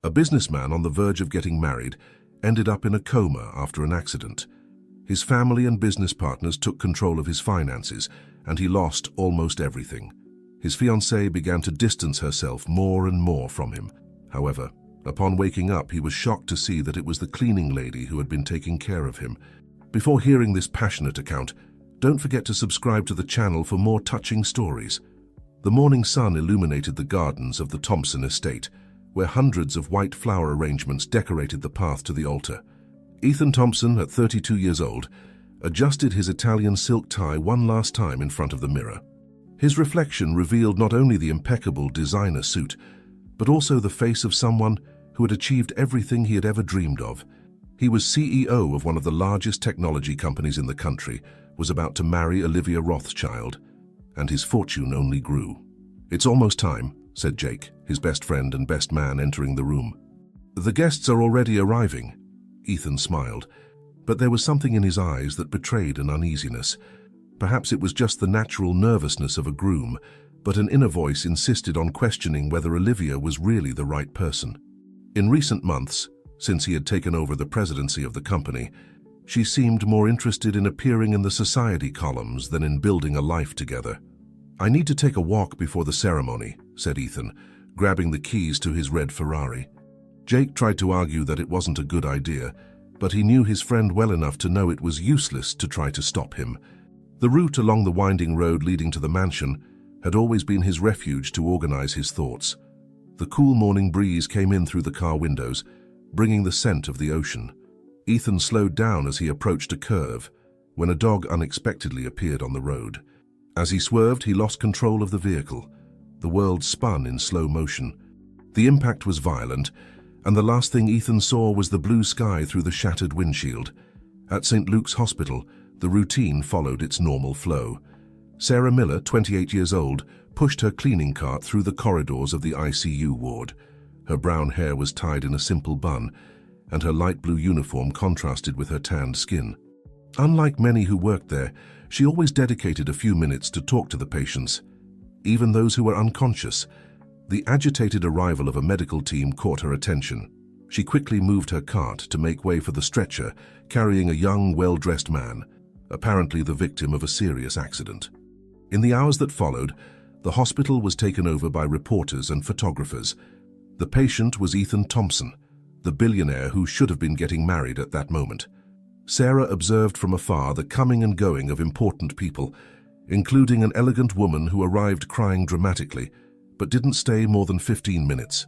A businessman on the verge of getting married ended up in a coma after an accident. His family and business partners took control of his finances, and he lost almost everything. His fiancée began to distance herself more and more from him. However, upon waking up, he was shocked to see that it was the cleaning lady who had been taking care of him. Before hearing this passionate account, don't forget to subscribe to the channel for more touching stories. The morning sun illuminated the gardens of the Thompson estate, where hundreds of white flower arrangements decorated the path to the altar. Ethan Thompson, at 32 years old, adjusted his Italian silk tie one last time in front of the mirror. His reflection revealed not only the impeccable designer suit, but also the face of someone who had achieved everything he had ever dreamed of. He was CEO of one of the largest technology companies in the country, was about to marry Olivia Rothschild, and his fortune only grew. "It's almost time," said Jake, his best friend and best man, entering the room. "The guests are already arriving." Ethan smiled, but there was something in his eyes that betrayed an uneasiness. Perhaps it was just the natural nervousness of a groom, but an inner voice insisted on questioning whether Olivia was really the right person. In recent months, since he had taken over the presidency of the company, she seemed more interested in appearing in the society columns than in building a life together. "I need to take a walk before the ceremony," said Ethan, grabbing the keys to his red Ferrari. Jake tried to argue that it wasn't a good idea, but he knew his friend well enough to know it was useless to try to stop him. The route along the winding road leading to the mansion had always been his refuge to organize his thoughts. The cool morning breeze came in through the car windows, bringing the scent of the ocean. Ethan slowed down as he approached a curve, when a dog unexpectedly appeared on the road. As he swerved, he lost control of the vehicle. The world spun in slow motion. The impact was violent, and the last thing Ethan saw was the blue sky through the shattered windshield. At St. Luke's Hospital, the routine followed its normal flow. Sarah Miller, 28 years old, pushed her cleaning cart through the corridors of the ICU ward. Her brown hair was tied in a simple bun, and her light blue uniform contrasted with her tanned skin. Unlike many who worked there, she always dedicated a few minutes to talk to the patients, even those who were unconscious. The agitated arrival of a medical team caught her attention. She quickly moved her cart to make way for the stretcher, carrying a young, well-dressed man, apparently the victim of a serious accident. In the hours that followed, the hospital was taken over by reporters and photographers. The patient was Ethan Thompson, the billionaire who should have been getting married at that moment. Sarah observed from afar the coming and going of important people, including an elegant woman who arrived crying dramatically, but didn't stay more than 15 minutes.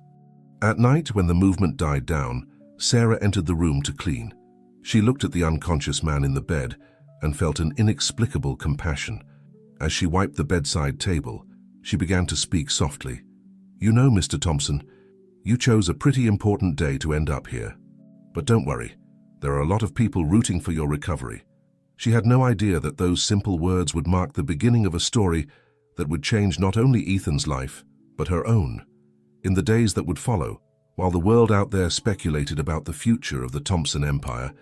At night, when the movement died down, Sarah entered the room to clean. She looked at the unconscious man in the bed and felt an inexplicable compassion. As she wiped the bedside table, she began to speak softly. "You know, Mr. Thompson, you chose a pretty important day to end up here. But don't worry, there are a lot of people rooting for your recovery." She had no idea that those simple words would mark the beginning of a story that would change not only Ethan's life, but her own. In the days that would follow, while the world out there speculated about the future of the Thompson empire,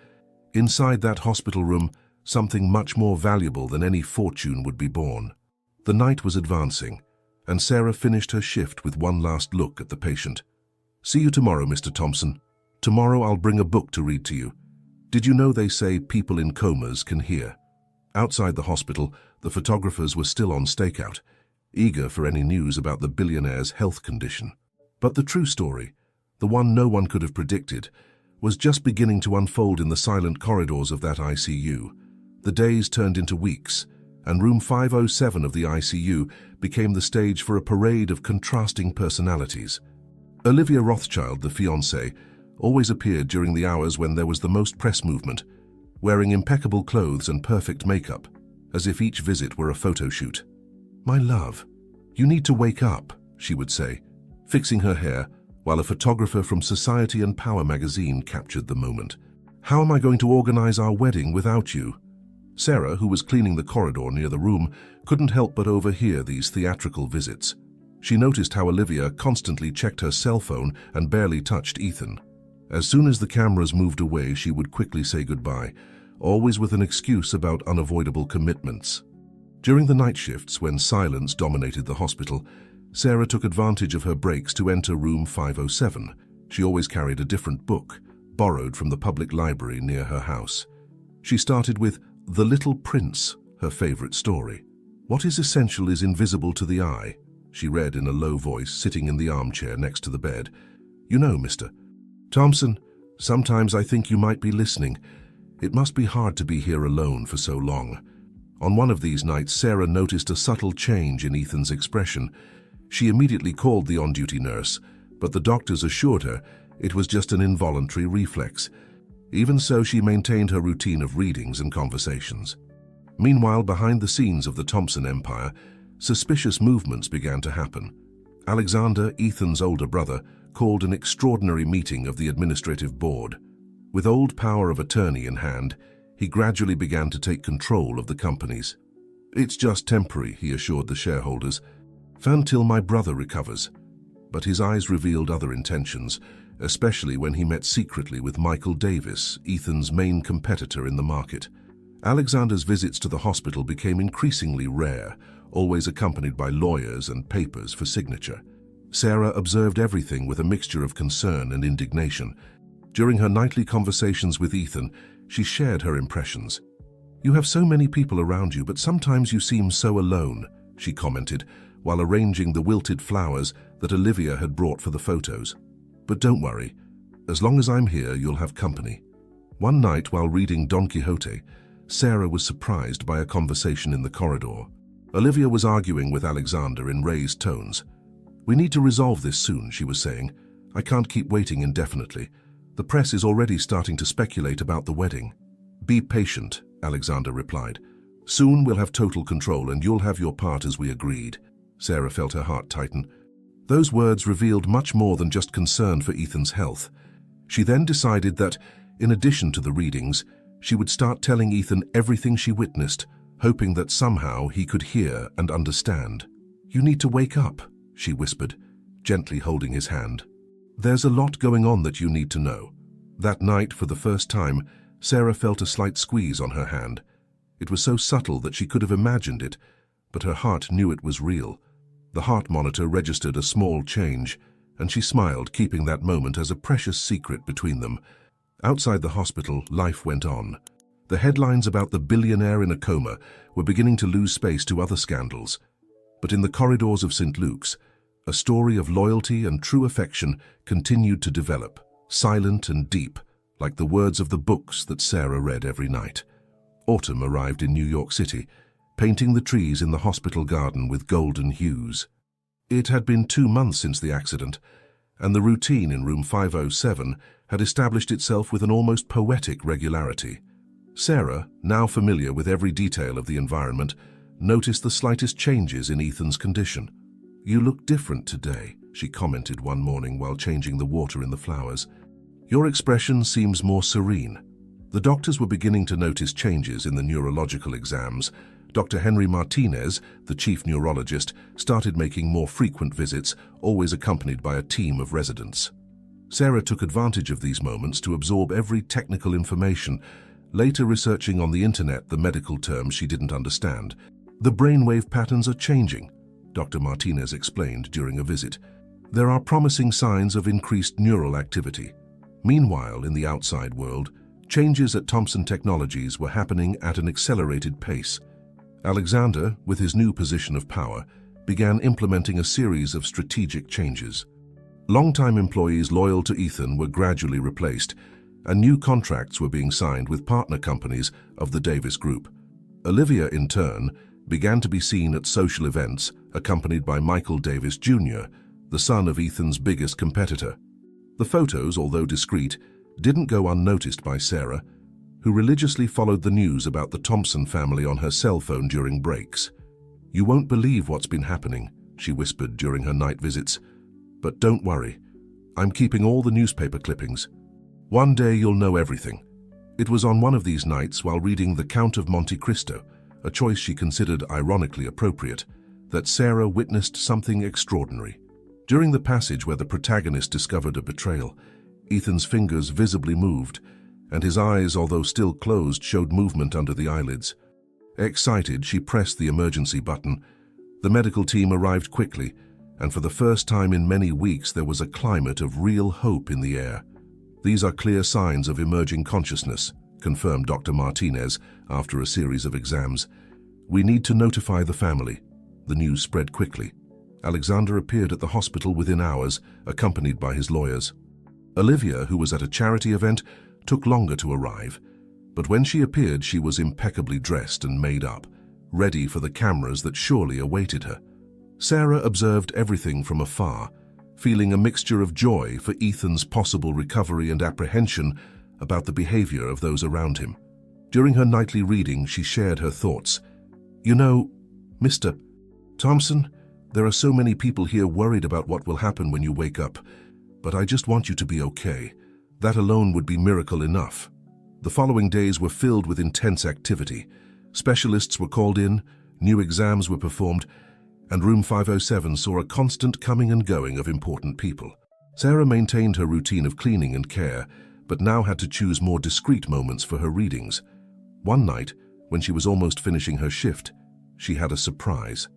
inside that hospital room, something much more valuable than any fortune would be born. The night was advancing, and Sarah finished her shift with one last look at the patient. "See you tomorrow, Mr. Thompson. Tomorrow I'll bring a book to read to you. Did you know they say people in comas can hear?" Outside the hospital, the photographers were still on stakeout, eager for any news about the billionaire's health condition. But the true story, the one no one could have predicted, was just beginning to unfold in the silent corridors of that ICU. The days turned into weeks, and room 507 of the ICU became the stage for a parade of contrasting personalities. Olivia Rothschild, the fiancée, always appeared during the hours when there was the most press movement, wearing impeccable clothes and perfect makeup, as if each visit were a photo shoot. "My love, you need to wake up," she would say, fixing her hair, while a photographer from Society and Power magazine captured the moment. "How am I going to organize our wedding without you?" Sarah, who was cleaning the corridor near the room, couldn't help but overhear these theatrical visits. She noticed how Olivia constantly checked her cell phone and barely touched Ethan. As soon as the cameras moved away, she would quickly say goodbye, always with an excuse about unavoidable commitments. During the night shifts, when silence dominated the hospital, Sarah took advantage of her breaks to enter room 507, She always carried a different book, borrowed from the public library near her house. She started with The Little Prince, her favorite story. "What is essential is invisible to the eye," she read in a low voice, sitting in the armchair next to the bed. "You know, Mr. Thompson, sometimes I think you might be listening. It must be hard to be here alone for so long." On one of these nights, Sarah noticed a subtle change in Ethan's expression. She immediately called the on-duty nurse, but the doctors assured her it was just an involuntary reflex. Even so, she maintained her routine of readings and conversations. Meanwhile, behind the scenes of the Thompson empire, suspicious movements began to happen. Alexander, Ethan's older brother, called an extraordinary meeting of the administrative board. With old power of attorney in hand, he gradually began to take control of the companies. "It's just temporary," he assured the shareholders, "until my brother recovers." But his eyes revealed other intentions, especially when he met secretly with Michael Davis, Ethan's main competitor in the market. Alexander's visits to the hospital became increasingly rare, always accompanied by lawyers and papers for signature. Sarah observed everything with a mixture of concern and indignation. During her nightly conversations with Ethan, she shared her impressions. "You have so many people around you, but sometimes you seem so alone," she commented, while arranging the wilted flowers that Olivia had brought for the photos. "But don't worry, as long as I'm here, you'll have company." One night, while reading Don Quixote, Sarah was surprised by a conversation in the corridor. Olivia was arguing with Alexander in raised tones. "We need to resolve this soon," she was saying. "I can't keep waiting indefinitely. The press is already starting to speculate about the wedding." "Be patient," Alexander replied. "Soon we'll have total control and you'll have your part as we agreed." Sarah felt her heart tighten. Those words revealed much more than just concern for Ethan's health. She then decided that, in addition to the readings, she would start telling Ethan everything she witnessed, hoping that somehow he could hear and understand. "You need to wake up," she whispered, gently holding his hand. "There's a lot going on that you need to know." That night, for the first time, Sarah felt a slight squeeze on her hand. It was so subtle that she could have imagined it, but her heart knew it was real. The heart monitor registered a small change, and she smiled, keeping that moment as a precious secret between them. Outside the hospital, life went on. The headlines about the billionaire in a coma were beginning to lose space to other scandals. But in the corridors of St. Luke's, a story of loyalty and true affection continued to develop, silent and deep, like the words of the books that Sarah read every night. Autumn arrived in New York City, painting the trees in the hospital garden with golden hues. It had been 2 months since the accident, and the routine in room 507 had established itself with an almost poetic regularity. Sarah, now familiar with every detail of the environment, noticed the slightest changes in Ethan's condition. "You look different today," she commented one morning while changing the water in the flowers. "Your expression seems more serene." The doctors were beginning to notice changes in the neurological exams. Dr. Henry Martinez, the chief neurologist, started making more frequent visits, always accompanied by a team of residents. Sarah took advantage of these moments to absorb every technical information, later researching on the internet the medical terms she didn't understand. "The brainwave patterns are changing," Dr. Martinez explained during a visit. "There are promising signs of increased neural activity." Meanwhile, in the outside world, changes at Thompson Technologies were happening at an accelerated pace. Alexander, with his new position of power, began implementing a series of strategic changes. Longtime employees loyal to Ethan were gradually replaced, and new contracts were being signed with partner companies of the Davis Group. Olivia, in turn, began to be seen at social events, accompanied by Michael Davis Jr., the son of Ethan's biggest competitor. The photos, although discreet, didn't go unnoticed by Sarah, who religiously followed the news about the Thompson family on her cell phone during breaks. "You won't believe what's been happening," she whispered during her night visits. "But don't worry, I'm keeping all the newspaper clippings. One day you'll know everything." It was on one of these nights, while reading The Count of Monte Cristo, a choice she considered ironically appropriate, that Sarah witnessed something extraordinary. During the passage where the protagonist discovered a betrayal, Ethan's fingers visibly moved, and his eyes, although still closed, showed movement under the eyelids. Excited, she pressed the emergency button. The medical team arrived quickly, and for the first time in many weeks there was a climate of real hope in the air. "These are clear signs of emerging consciousness," confirmed Dr. Martinez after a series of exams. "We need to notify the family." The news spread quickly. Alexander appeared at the hospital within hours, accompanied by his lawyers. Olivia, who was at a charity event, took longer to arrive, but when she appeared she was impeccably dressed and made up, ready for the cameras that surely awaited her. Sarah observed everything from afar, feeling a mixture of joy for Ethan's possible recovery and apprehension about the behavior of those around him. During her nightly reading, she shared her thoughts. "You know, Mr. Thompson, there are so many people here worried about what will happen when you wake up, but I just want you to be okay. That alone would be miracle enough." The following days were filled with intense activity. Specialists were called in, new exams were performed, and Room 507 saw a constant coming and going of important people. Sarah maintained her routine of cleaning and care, but now had to choose more discreet moments for her readings. One night, when she was almost finishing her shift, she had a surprise.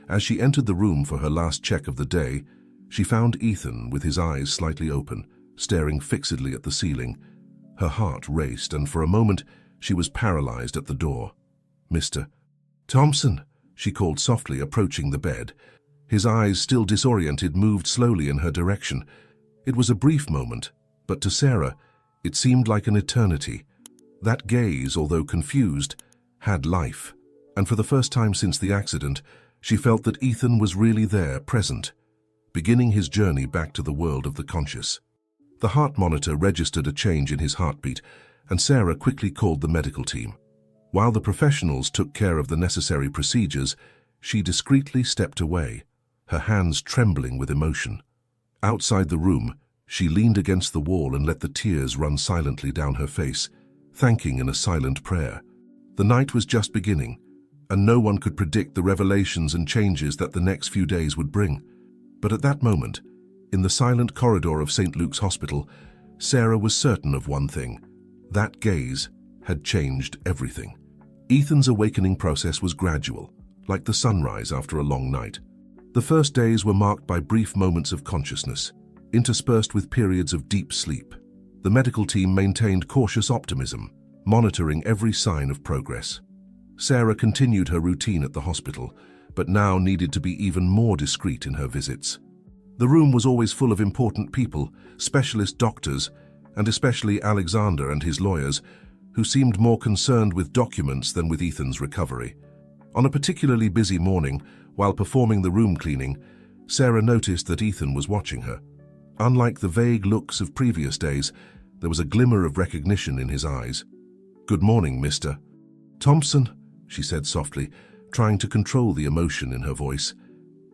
As she entered the room for her last check of the day, she found Ethan with his eyes slightly open, staring fixedly at the ceiling. Her heart raced, and for a moment she was paralyzed at the door. "Mr. Thompson," she called softly, approaching the bed. His eyes, still disoriented, moved slowly in her direction. It was a brief moment, but to Sarah, it seemed like an eternity. That gaze, although confused, had life, and for the first time since the accident, she felt that Ethan was really there, present, beginning his journey back to the world of the conscious. The heart monitor registered a change in his heartbeat, and Sarah quickly called the medical team. While the professionals took care of the necessary procedures, she discreetly stepped away, her hands trembling with emotion. Outside the room, she leaned against the wall and let the tears run silently down her face, thanking in a silent prayer. The night was just beginning, and no one could predict the revelations and changes that the next few days would bring. But at that moment, in the silent corridor of St. Luke's Hospital, Sarah was certain of one thing: that gaze had changed everything. Ethan's awakening process was gradual, like the sunrise after a long night. The first days were marked by brief moments of consciousness, interspersed with periods of deep sleep. The medical team maintained cautious optimism, monitoring every sign of progress. Sarah continued her routine at the hospital, but now needed to be even more discreet in her visits. The room was always full of important people, specialist doctors, and especially Alexander and his lawyers, who seemed more concerned with documents than with Ethan's recovery. On a particularly busy morning, while performing the room cleaning, Sarah noticed that Ethan was watching her. Unlike the vague looks of previous days, there was a glimmer of recognition in his eyes. "Good morning, Mr. Thompson," she said softly, trying to control the emotion in her voice.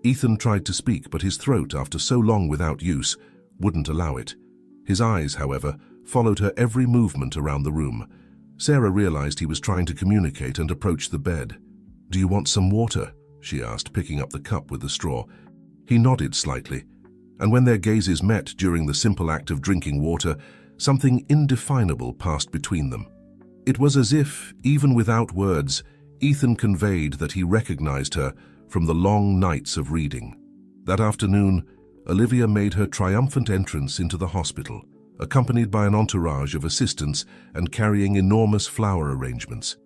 Ethan tried to speak, but his throat, after so long without use, wouldn't allow it. His eyes, however, followed her every movement around the room. Sarah realized he was trying to communicate and approached the bed. "Do you want some water?" she asked, picking up the cup with the straw. He nodded slightly, and when their gazes met during the simple act of drinking water, something indefinable passed between them. It was as if, even without words, Ethan conveyed that he recognized her from the long nights of reading. That afternoon, Olivia made her triumphant entrance into the hospital, accompanied by an entourage of assistants and carrying enormous flower arrangements.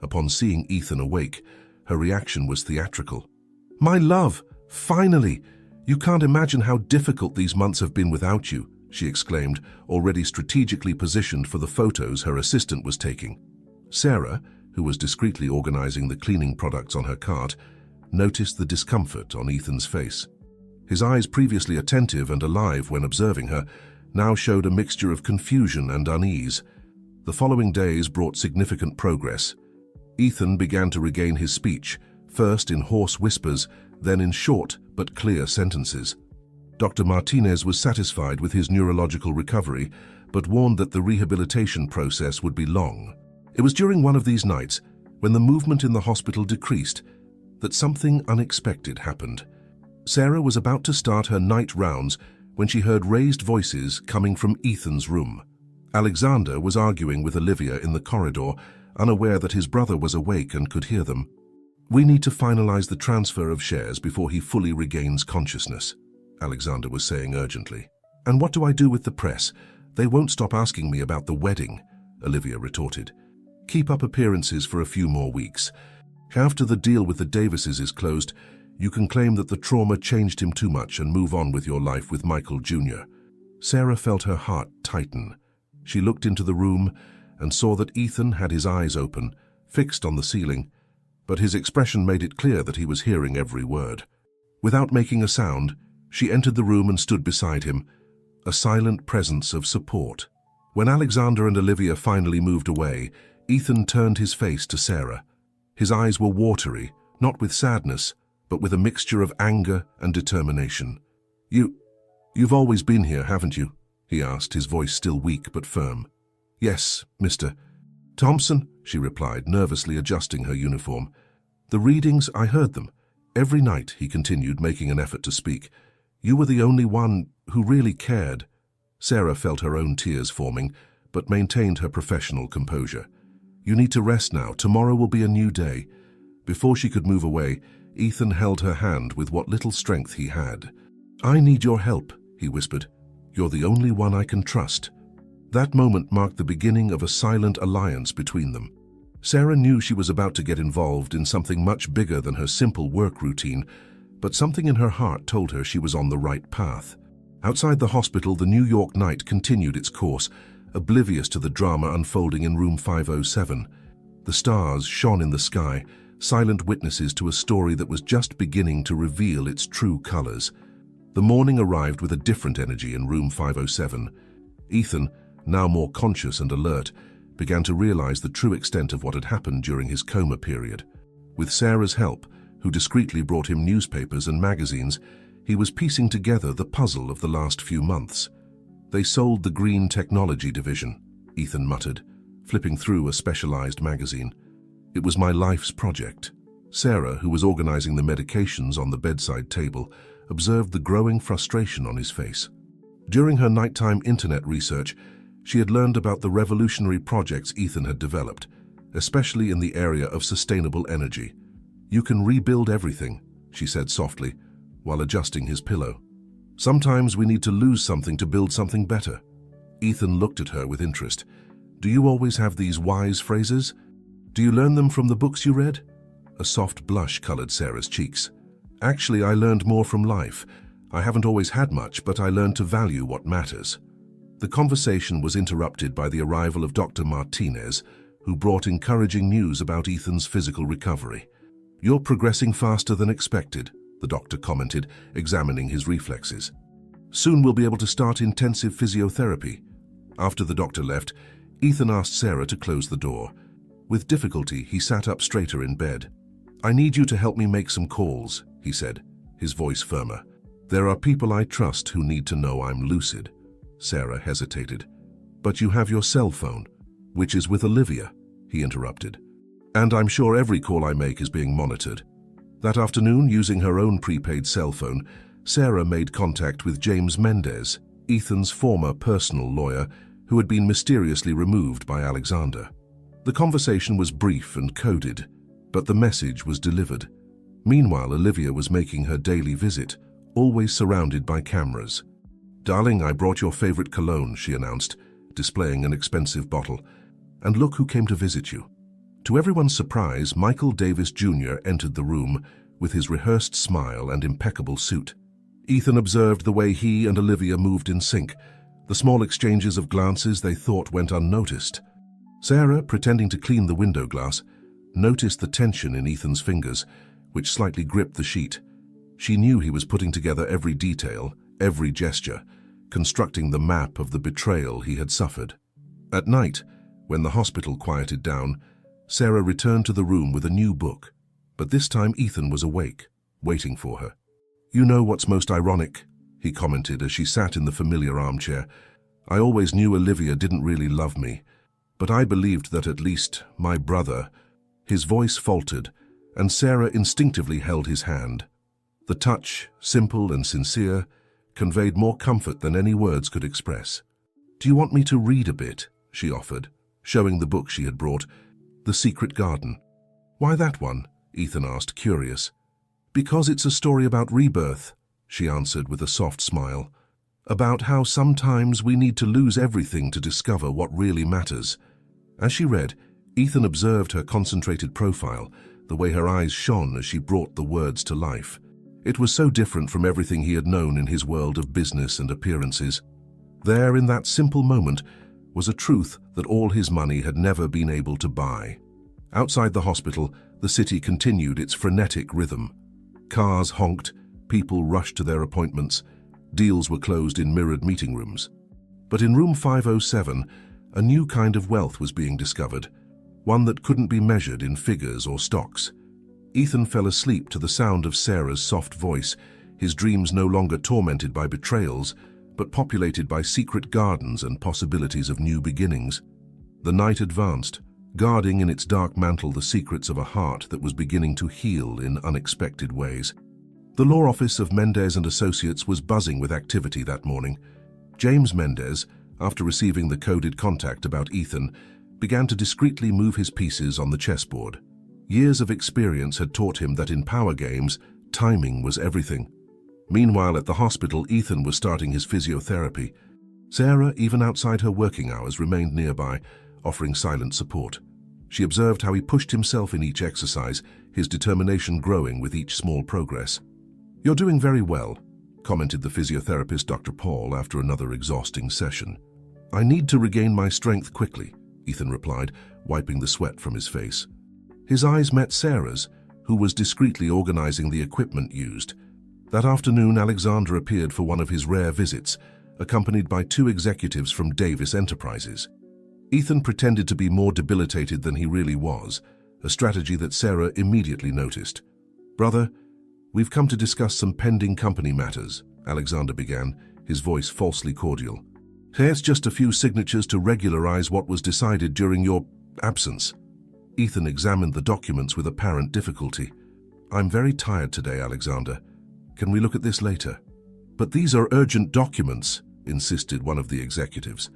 Upon seeing Ethan awake, her reaction was theatrical. "My love, finally! You can't imagine how difficult these months have been without you," she exclaimed, already strategically positioned for the photos her assistant was taking. Sarah, who was discreetly organizing the cleaning products on her cart, noticed the discomfort on Ethan's face. His eyes, previously attentive and alive when observing her, now showed a mixture of confusion and unease. The following days brought significant progress. Ethan began to regain his speech, first in hoarse whispers, then in short but clear sentences. Dr. Martinez was satisfied with his neurological recovery, but warned that the rehabilitation process would be long. It was during one of these nights, when the movement in the hospital decreased, that something unexpected happened. Sarah was about to start her night rounds when she heard raised voices coming from Ethan's room. Alexander was arguing with Olivia in the corridor, unaware that his brother was awake and could hear them. We need to finalize the transfer of shares before he fully regains consciousness, Alexander was saying urgently. And what do I do with the press? They won't stop asking me about the wedding, Olivia retorted. Keep up appearances for a few more weeks. After the deal with the Davises is closed, you can claim that the trauma changed him too much and move on with your life with Michael Jr. Sarah felt her heart tighten. She looked into the room and saw that Ethan had his eyes open, fixed on the ceiling, but his expression made it clear that he was hearing every word. Without making a sound, she entered the room and stood beside him, a silent presence of support. When Alexander and Olivia finally moved away, Ethan turned his face to Sarah. His eyes were watery, not with sadness, but with a mixture of anger and determination. You've always been here, haven't you? He asked, his voice still weak but firm. Yes, Mr. Thompson, she replied, nervously adjusting her uniform. The readings, I heard them. Every night, he continued, making an effort to speak. You were the only one who really cared. Sarah felt her own tears forming, but maintained her professional composure. You need to rest now. Tomorrow will be a new day. Before she could move away, Ethan held her hand with what little strength he had. I need your help, he whispered. You're the only one I can trust. That moment marked the beginning of a silent alliance between them. Sarah knew she was about to get involved in something much bigger than her simple work routine, but something in her heart told her she was on the right path. Outside the hospital, the New York night continued its course, oblivious to the drama unfolding in room 507. The stars shone in the sky, silent witnesses to a story that was just beginning to reveal its true colors. The morning arrived with a different energy in room 507. Ethan, now more conscious and alert, began to realize the true extent of what had happened during his coma period. With Sarah's help, who discreetly brought him newspapers and magazines, he was piecing together the puzzle of the last few months. They sold the Green Technology division, Ethan muttered, flipping through a specialized magazine. It was my life's project. Sarah, who was organizing the medications on the bedside table, observed the growing frustration on his face. During her nighttime internet research, she had learned about the revolutionary projects Ethan had developed, especially in the area of sustainable energy. You can rebuild everything, she said softly, while adjusting his pillow. Sometimes we need to lose something to build something better. Ethan looked at her with interest. Do you always have these wise phrases? Do you learn them from the books you read? A soft blush colored Sarah's cheeks. Actually, I learned more from life. I haven't always had much, but I learned to value what matters. The conversation was interrupted by the arrival of Dr. Martinez, who brought encouraging news about Ethan's physical recovery. You're progressing faster than expected, the doctor commented, examining his reflexes. Soon we'll be able to start intensive physiotherapy. After the doctor left, Ethan asked Sarah to close the door. With difficulty, he sat up straighter in bed. I need you to help me make some calls, he said, his voice firmer. There are people I trust who need to know I'm lucid. Sarah hesitated. But you have your cell phone, which is with Olivia, he interrupted. And I'm sure every call I make is being monitored. That afternoon, using her own prepaid cell phone, Sarah made contact with James Mendez, Ethan's former personal lawyer, who had been mysteriously removed by Alexander. The conversation was brief and coded, but the message was delivered. Meanwhile, Olivia was making her daily visit, always surrounded by cameras. Darling, I brought your favorite cologne, she announced, displaying an expensive bottle. And look who came to visit you. To everyone's surprise, Michael Davis Jr. entered the room with his rehearsed smile and impeccable suit. Ethan observed the way he and Olivia moved in sync, the small exchanges of glances they thought went unnoticed. Sarah, pretending to clean the window glass, noticed the tension in Ethan's fingers, which slightly gripped the sheet. She knew he was putting together every detail, every gesture, constructing the map of the betrayal he had suffered. At night, when the hospital quieted down, Sarah returned to the room with a new book, but this time Ethan was awake, waiting for her. You know what's most ironic, he commented as she sat in the familiar armchair. I always knew Olivia didn't really love me, but I believed that at least my brother. His voice faltered, and Sarah instinctively held his hand. The touch, simple and sincere, conveyed more comfort than any words could express. Do you want me to read a bit? She offered, showing the book she had brought, The Secret Garden. Why that one? Ethan asked, curious. Because it's a story about rebirth, she answered with a soft smile. About how sometimes we need to lose everything to discover what really matters. As she read, Ethan observed her concentrated profile, the way her eyes shone as she brought the words to life. It was so different from everything he had known in his world of business and appearances. There, in that simple moment, was a truth that all his money had never been able to buy. Outside the hospital, the city continued its frenetic rhythm. Cars honked, people rushed to their appointments, deals were closed in mirrored meeting rooms. But in room 507, a new kind of wealth was being discovered, one that couldn't be measured in figures or stocks. Ethan fell asleep to the sound of Sarah's soft voice, his dreams no longer tormented by betrayals, but populated by secret gardens and possibilities of new beginnings. The night advanced, guarding in its dark mantle the secrets of a heart that was beginning to heal in unexpected ways. The law office of Mendez and Associates was buzzing with activity that morning. James Mendez, after receiving the coded contact about Ethan, began to discreetly move his pieces on the chessboard. Years of experience had taught him that in power games, timing was everything. Meanwhile, at the hospital, Ethan was starting his physiotherapy. Sarah, even outside her working hours, remained nearby, offering silent support. She observed how he pushed himself in each exercise, his determination growing with each small progress. "You're doing very well," commented the physiotherapist Dr. Paul after another exhausting session. "I need to regain my strength quickly," Ethan replied, wiping the sweat from his face. His eyes met Sarah's, who was discreetly organizing the equipment used. That afternoon, Alexander appeared for one of his rare visits, accompanied by 2 executives from Davis Enterprises. Ethan pretended to be more debilitated than he really was, a strategy that Sarah immediately noticed. "Brother, we've come to discuss some pending company matters," Alexander began, his voice falsely cordial. "Here's just a few signatures to regularize what was decided during your absence." Ethan examined the documents with apparent difficulty. "I'm very tired today, Alexander. Can we look at this later?" "But these are urgent documents," insisted one of the executives.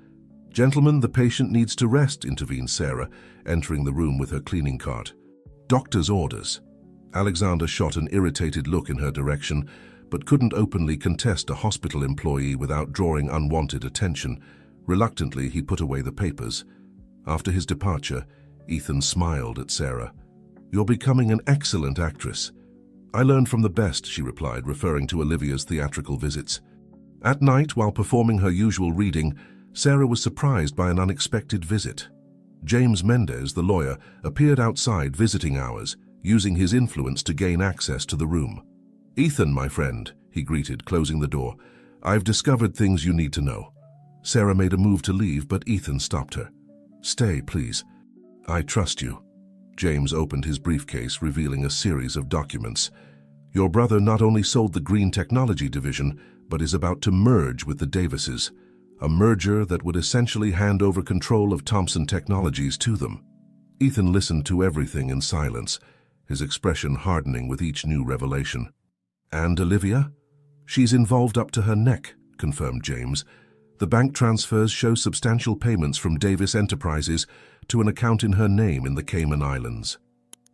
"Gentlemen, the patient needs to rest," intervened Sarah, entering the room with her cleaning cart. "Doctor's orders." Alexander shot an irritated look in her direction, but couldn't openly contest a hospital employee without drawing unwanted attention. Reluctantly, he put away the papers. After his departure, Ethan smiled at Sarah. "You're becoming an excellent actress." "I learned from the best," she replied, referring to Olivia's theatrical visits. At night, while performing her usual reading, Sarah was surprised by an unexpected visit. James Mendez, the lawyer, appeared outside visiting hours, using his influence to gain access to the room. "Ethan, my friend," he greeted, closing the door. "I've discovered things you need to know." Sarah made a move to leave, but Ethan stopped her. "Stay, please. I trust you." James opened his briefcase, revealing a series of documents. "Your brother not only sold the Green Technology Division, but is about to merge with the Davises, a merger that would essentially hand over control of Thompson Technologies to them." Ethan listened to everything in silence, his expression hardening with each new revelation. "And Olivia? She's involved up to her neck," confirmed James. "The bank transfers show substantial payments from Davis Enterprises to an account in her name in the Cayman Islands."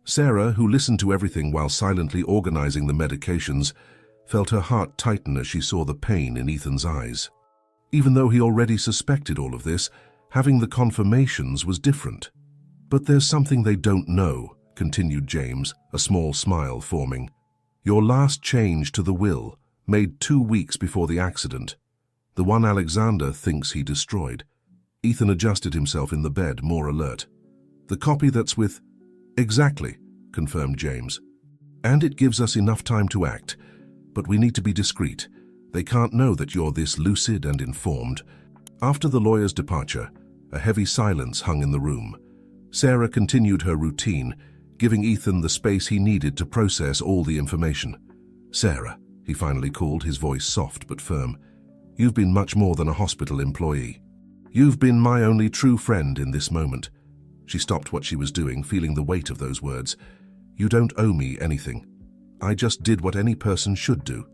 Sarah, who listened to everything while silently organizing the medications, felt her heart tighten as she saw the pain in Ethan's eyes. Even though he already suspected all of this, having the confirmations was different. "But there's something they don't know," continued James, a small smile forming. "Your last change to the will, made 2 weeks before the accident. The one Alexander thinks he destroyed." Ethan adjusted himself in the bed, more alert. "The copy that's with—" "Exactly," confirmed James. "And it gives us enough time to act. But we need to be discreet. They can't know that you're this lucid and informed." After the lawyer's departure, a heavy silence hung in the room. Sarah continued her routine, giving Ethan the space he needed to process all the information. "Sarah," he finally called, his voice soft but firm, "you've been much more than a hospital employee. You've been my only true friend in this moment." She stopped what she was doing, feeling the weight of those words. "You don't owe me anything. I just did what any person should do."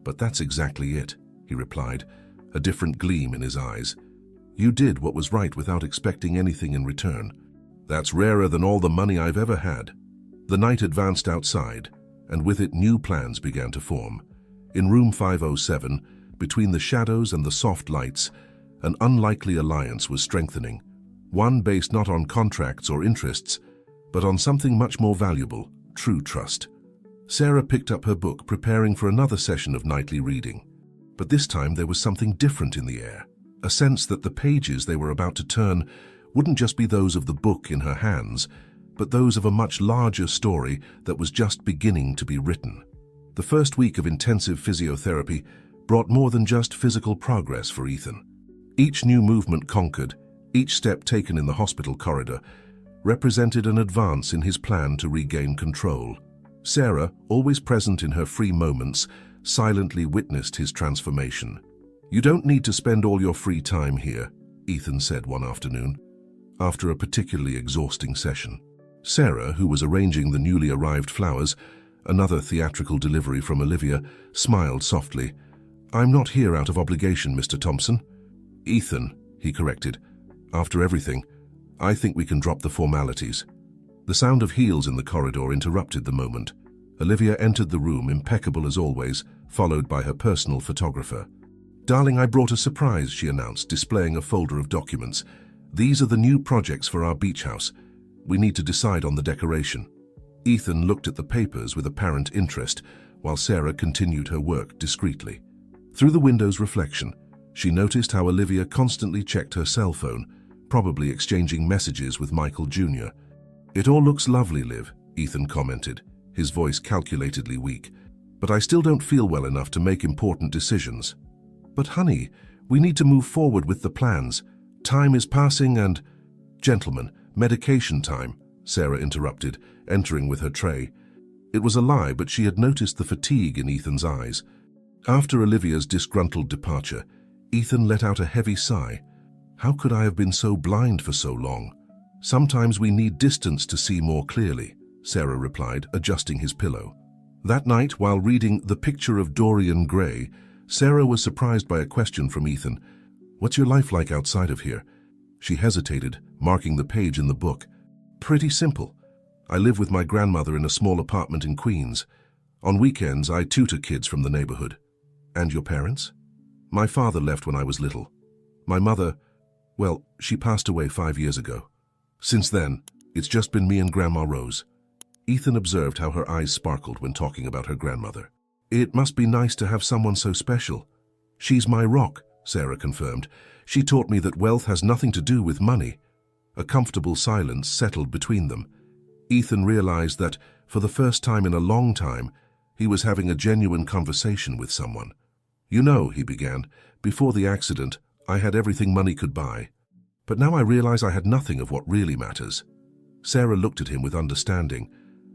"But that's exactly it," he replied, a different gleam in his eyes. "You did what was right without expecting anything in return. That's rarer than all the money I've ever had." The night advanced outside, and with it new plans began to form. In room 507, between the shadows and the soft lights, an unlikely alliance was strengthening, one based not on contracts or interests, but on something much more valuable, true trust. Sarah picked up her book, preparing for another session of nightly reading. But this time there was something different in the air, a sense that the pages they were about to turn wouldn't just be those of the book in her hands, but those of a much larger story that was just beginning to be written. The first week of intensive physiotherapy brought more than just physical progress for Ethan. Each new movement conquered, each step taken in the hospital corridor, represented an advance in his plan to regain control. Sarah, always present in her free moments, silently witnessed his transformation. "You don't need to spend all your free time here," Ethan said one afternoon, after a particularly exhausting session. Sarah, who was arranging the newly arrived flowers, another theatrical delivery from Olivia, smiled softly. "I'm not here out of obligation, Mr. Thompson." "Ethan," he corrected, "after everything, I think we can drop the formalities." The sound of heels in the corridor interrupted the moment. Olivia entered the room, impeccable as always, followed by her personal photographer. "Darling, I brought a surprise," she announced, displaying a folder of documents. "These are the new projects for our beach house. We need to decide on the decoration." Ethan looked at the papers with apparent interest, while Sarah continued her work discreetly. Through the window's reflection, she noticed how Olivia constantly checked her cell phone, probably exchanging messages with Michael Jr. "It all looks lovely, Liv," Ethan commented, his voice calculatedly weak. "But I still don't feel well enough to make important decisions." "But honey, we need to move forward with the plans. Time is passing and—" "Gentlemen, medication time," Sarah interrupted, entering with her tray. It was a lie, but she had noticed the fatigue in Ethan's eyes. After Olivia's disgruntled departure, Ethan let out a heavy sigh. "How could I have been so blind for so long?" "Sometimes we need distance to see more clearly," Sarah replied, adjusting his pillow. That night, while reading The Picture of Dorian Gray, Sarah was surprised by a question from Ethan. "What's your life like outside of here?" She hesitated, marking the page in the book. "Pretty simple. I live with my grandmother in a small apartment in Queens. On weekends, I tutor kids from the neighborhood." "And your parents?" "My father left when I was little. My mother, well, she passed away 5 years ago. Since then, it's just been me and Grandma Rose." Ethan observed how her eyes sparkled when talking about her grandmother. "It must be nice to have someone so special." "She's my rock," Sarah confirmed. "She taught me that wealth has nothing to do with money." A comfortable silence settled between them. Ethan realized that, for the first time in a long time, he was having a genuine conversation with someone. "You know," he began, "before the accident, I had everything money could buy. But now I realize I had nothing of what really matters." Sarah looked at him with understanding.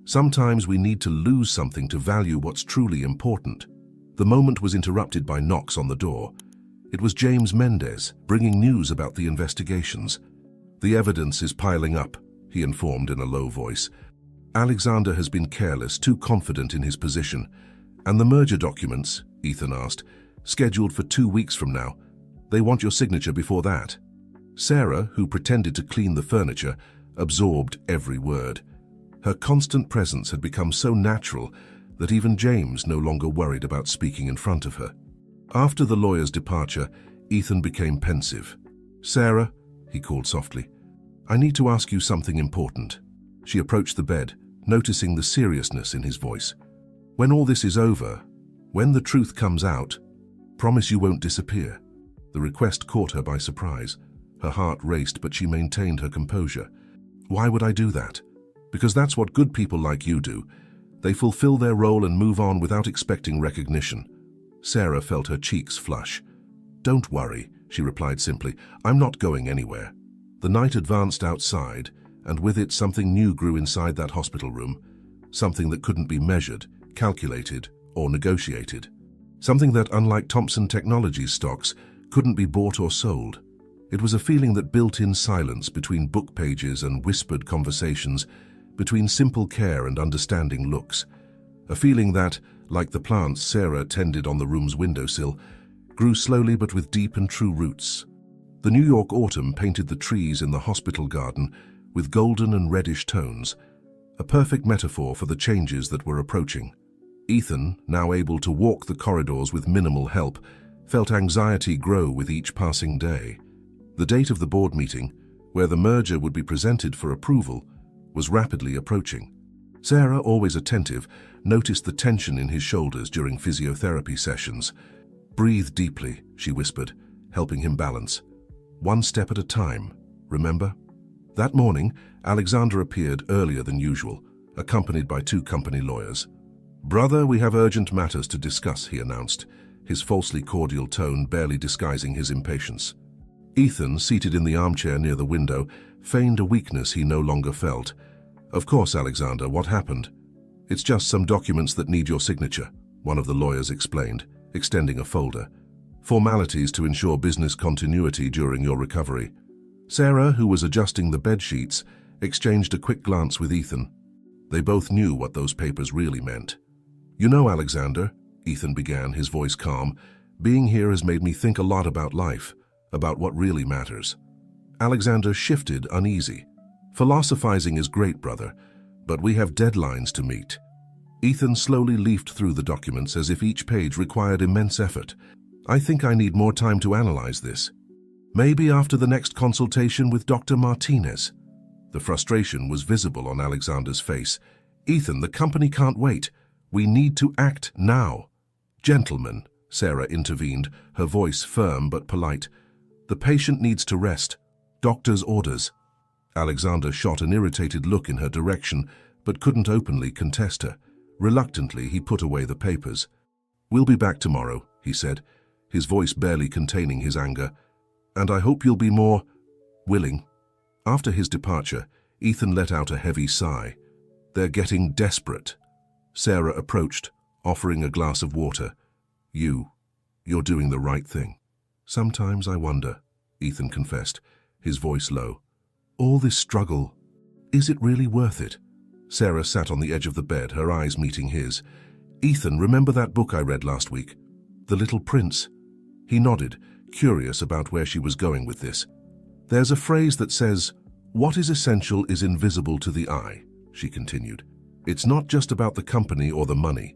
"Sometimes we need to lose something to value what's truly important." The moment was interrupted by knocks on the door. It was James Mendez, bringing news about the investigations. "The evidence is piling up," he informed in a low voice. "Alexander has been careless, too confident in his position. And the merger documents," Ethan asked, "scheduled for 2 weeks from now. They want your signature before that." Sarah, who pretended to clean the furniture, absorbed every word. Her constant presence had become so natural that even James no longer worried about speaking in front of her. After the lawyer's departure, Ethan became pensive. "Sarah," he called softly, "I need to ask you something important." She approached the bed, noticing the seriousness in his voice. "When all this is over, when the truth comes out, promise you won't disappear." The request caught her by surprise. Her heart raced, but she maintained her composure. "Why would I do that?" "Because that's what good people like you do. They fulfill their role and move on without expecting recognition." Sarah felt her cheeks flush. "Don't worry," she replied simply. "I'm not going anywhere." The night advanced outside, and with it something new grew inside that hospital room, something that couldn't be measured, calculated, or negotiated. Something that, unlike Thompson Technologies stocks, couldn't be bought or sold. It was a feeling that built in silence between book pages and whispered conversations, between simple care and understanding looks. A feeling that, like the plants Sarah tended on the room's windowsill, grew slowly but with deep and true roots. The New York autumn painted the trees in the hospital garden with golden and reddish tones. a perfect metaphor for the changes that were approaching. Ethan, now able to walk the corridors with minimal help, felt anxiety grow with each passing day. The date of the board meeting, where the merger would be presented for approval, was rapidly approaching. Sarah, always attentive, noticed the tension in his shoulders during physiotherapy sessions. "Breathe deeply," she whispered, helping him balance. "One step at a time, remember?" That morning, Alexander appeared earlier than usual, accompanied by 2 company lawyers. "Brother, we have urgent matters to discuss," he announced, his falsely cordial tone barely disguising his impatience. Ethan, seated in the armchair near the window, feigned a weakness he no longer felt. "Of course, Alexander, what happened?" "It's just some documents that need your signature," one of the lawyers explained, extending a folder. "Formalities to ensure business continuity during your recovery." Sarah, who was adjusting the bed sheets, exchanged a quick glance with Ethan. They both knew what those papers really meant. "You know, Alexander," Ethan began, his voice calm, "being here has made me think a lot about life, about what really matters." Alexander shifted, uneasy. "Philosophizing is great, brother, but we have deadlines to meet." Ethan slowly leafed through the documents as if each page required immense effort. "I think I need more time to analyze this. Maybe after the next consultation with Dr. Martinez." The frustration was visible on Alexander's face. "Ethan, the company can't wait. We need to act now." "Gentlemen," Sarah intervened, her voice firm but polite. "The patient needs to rest. Doctor's orders." Alexander shot an irritated look in her direction, but couldn't openly contest her. Reluctantly, he put away the papers. "We'll be back tomorrow," he said, his voice barely containing his anger. "And I hope you'll be more willing." After his departure, Ethan let out a heavy sigh. "They're getting desperate." Sarah approached, offering a glass of water. You're doing the right thing." "Sometimes I wonder," Ethan confessed, his voice low. "All this struggle, is it really worth it?" Sarah sat on the edge of the bed, her eyes meeting his. "Ethan, remember that book I read last week? The Little Prince?" He nodded, curious about where she was going with this. "There's a phrase that says, 'What is essential is invisible to the eye,'" she continued. "It's not just about the company or the money.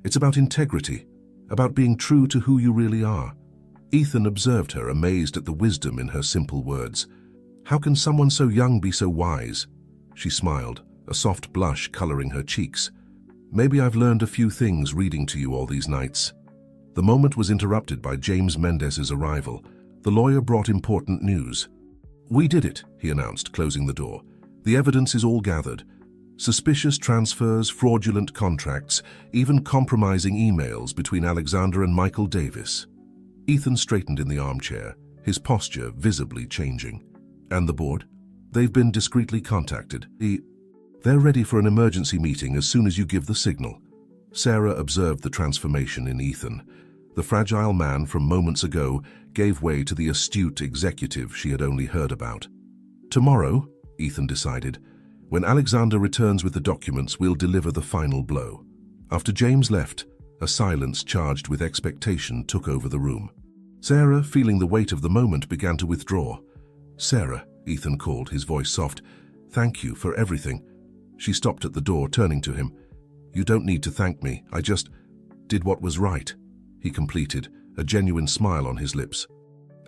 It's about integrity, about being true to who you really are." Ethan observed her, amazed at the wisdom in her simple words. "How can someone so young be so wise?" She smiled, a soft blush coloring her cheeks. "Maybe I've learned a few things reading to you all these nights." The moment was interrupted by James Mendez's arrival. The lawyer brought important news. "We did it," he announced, closing the door. "The evidence is all gathered. Suspicious transfers, fraudulent contracts, even compromising emails between Alexander and Michael Davis." Ethan straightened in the armchair, his posture visibly changing. "And the board? They've been discreetly contacted. They're ready for an emergency meeting as soon as you give the signal." Sarah observed the transformation in Ethan. The fragile man from moments ago gave way to the astute executive she had only heard about. "Tomorrow," Ethan decided, "when Alexander returns with the documents, we'll deliver the final blow." After James left, a silence charged with expectation took over the room. Sarah, feeling the weight of the moment, began to withdraw. "Sarah," Ethan called, his voice soft, "thank you for everything." She stopped at the door, turning to him. "You don't need to thank me. I just did what was right," he completed, a genuine smile on his lips.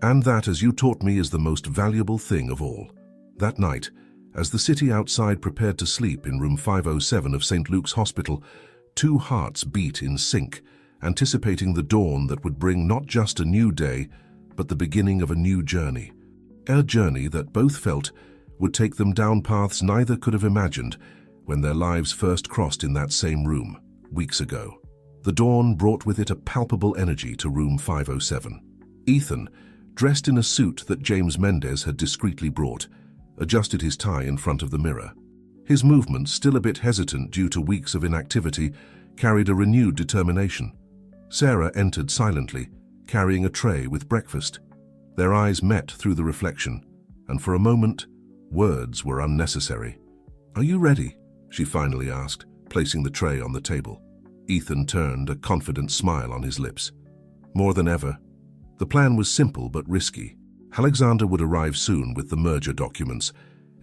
"And that, as you taught me, is the most valuable thing of all." That night, as the city outside prepared to sleep in room 507 of St. Luke's Hospital, 2 hearts beat in sync, anticipating the dawn that would bring not just a new day, but the beginning of a new journey. A journey that both felt would take them down paths neither could have imagined when their lives first crossed in that same room, weeks ago. The dawn brought with it a palpable energy to room 507. Ethan, dressed in a suit that James Mendez had discreetly brought, adjusted his tie in front of the mirror. His movements, still a bit hesitant due to weeks of inactivity, carried a renewed determination. Sarah entered silently, carrying a tray with breakfast. Their eyes met through the reflection, and for a moment, words were unnecessary. "Are you ready?" she finally asked, placing the tray on the table. Ethan turned, a confident smile on his lips. More than ever. The plan was simple but risky. Alexander would arrive soon with the merger documents,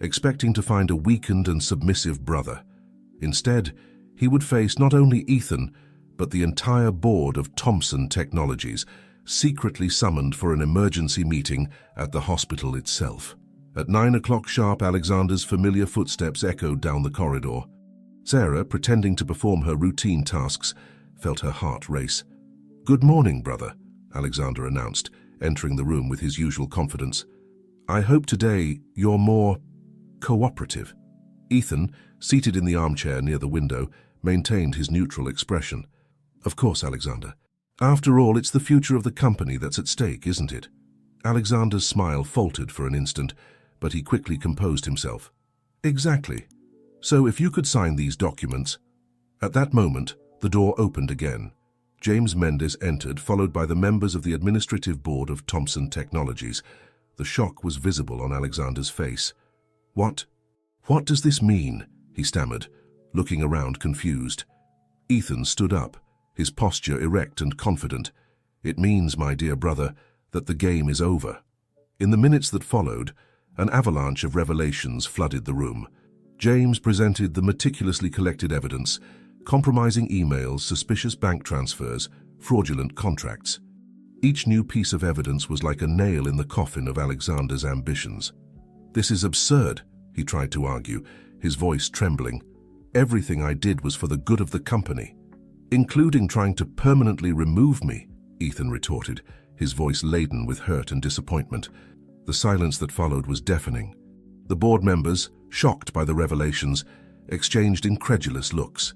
expecting to find a weakened and submissive brother. Instead, he would face not only Ethan, but the entire board of Thompson Technologies, secretly summoned for an emergency meeting at the hospital itself. At 9 o'clock sharp, Alexander's familiar footsteps echoed down the corridor. Sarah, pretending to perform her routine tasks, felt her heart race. "Good morning, brother," Alexander announced, entering the room with his usual confidence. "I hope today you're more cooperative." Ethan, seated in the armchair near the window, maintained his neutral expression. "Of course, Alexander. After all, it's the future of the company that's at stake, isn't it?" Alexander's smile faltered for an instant, but he quickly composed himself. "Exactly. So if you could sign these documents." At that moment, the door opened again. James Mendes entered, followed by the members of the administrative board of Thompson Technologies. The shock was visible on Alexander's face. What does this mean?" he stammered, looking around confused. Ethan stood up, his posture erect and confident. "It means, my dear brother, that the game is over." In the minutes that followed, an avalanche of revelations flooded the room. James presented the meticulously collected evidence, compromising emails, suspicious bank transfers, fraudulent contracts. Each new piece of evidence was like a nail in the coffin of Alexander's ambitions. "This is absurd," he tried to argue, his voice trembling. "Everything I did was for the good of the company." "Including trying to permanently remove me," Ethan retorted, his voice laden with hurt and disappointment. The silence that followed was deafening. The board members, shocked by the revelations, exchanged incredulous looks.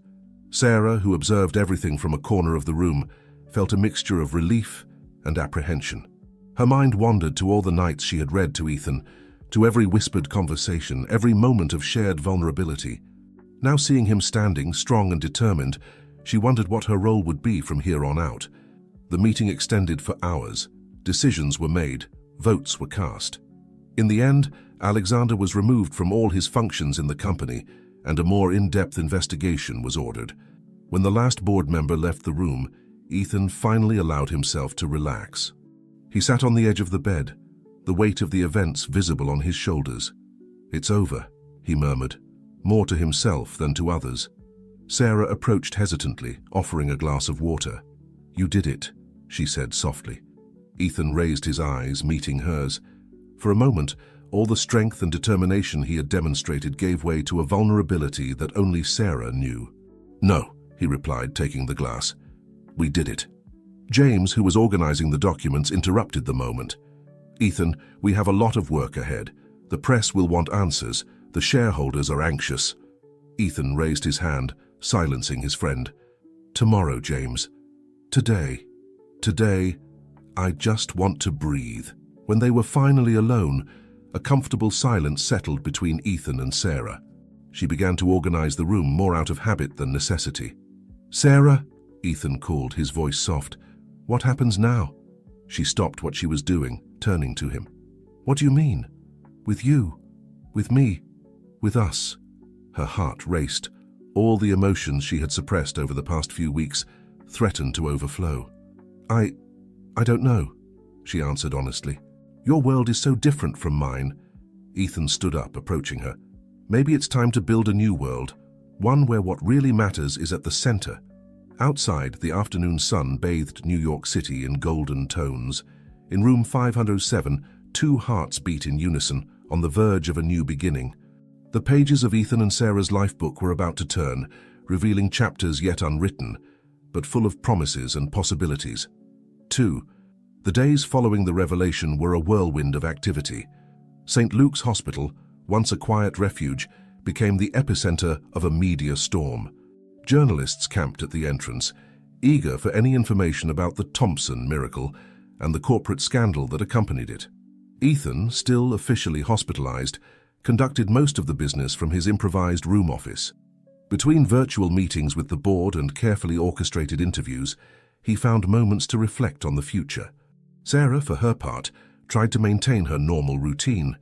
Sarah, who observed everything from a corner of the room, felt a mixture of relief and apprehension. Her mind wandered to all the nights she had read to Ethan, to every whispered conversation, every moment of shared vulnerability. Now seeing him standing, strong and determined, she wondered what her role would be from here on out. The meeting extended for hours. Decisions were made. Votes were cast. In the end, Alexander was removed from all his functions in the company, and a more in-depth investigation was ordered. When the last board member left the room, Ethan finally allowed himself to relax. He sat on the edge of the bed, the weight of the events visible on his shoulders. "It's over," he murmured, more to himself than to others. Sarah approached hesitantly, offering a glass of water. "You did it," she said softly. Ethan raised his eyes, meeting hers. For a moment, all the strength and determination he had demonstrated gave way to a vulnerability that only Sarah knew. "No," he replied, taking the glass. "We did it." James, who was organizing the documents, interrupted the moment. "Ethan, we have a lot of work ahead. The press will want answers. The shareholders are anxious." Ethan raised his hand, silencing his friend. "Tomorrow, James. Today. I just want to breathe." When they were finally alone, a comfortable silence settled between Ethan and Sarah. She began to organize the room more out of habit than necessity. "Sarah," Ethan called, his voice soft. "What happens now?" She stopped what she was doing, turning to him. "What do you mean? With you? With me? With us?" Her heart raced. All the emotions she had suppressed over the past few weeks threatened to overflow. I don't know," she answered honestly. "Your world is so different from mine." Ethan stood up, approaching her. "Maybe it's time to build a new world, one where what really matters is at the center." Outside, the afternoon sun bathed New York City in golden tones. In room 507, two hearts beat in unison, on the verge of a new beginning. The pages of Ethan and Sarah's lifebook were about to turn, revealing chapters yet unwritten, but full of promises and possibilities. 2. The days following the revelation were a whirlwind of activity. St. Luke's Hospital, once a quiet refuge, became the epicenter of a media storm. Journalists camped at the entrance, eager for any information about the Thompson miracle and the corporate scandal that accompanied it. Ethan, still officially hospitalized, conducted most of the business from his improvised room office. Between virtual meetings with the board and carefully orchestrated interviews, he found moments to reflect on the future. Sarah, for her part, tried to maintain her normal routine,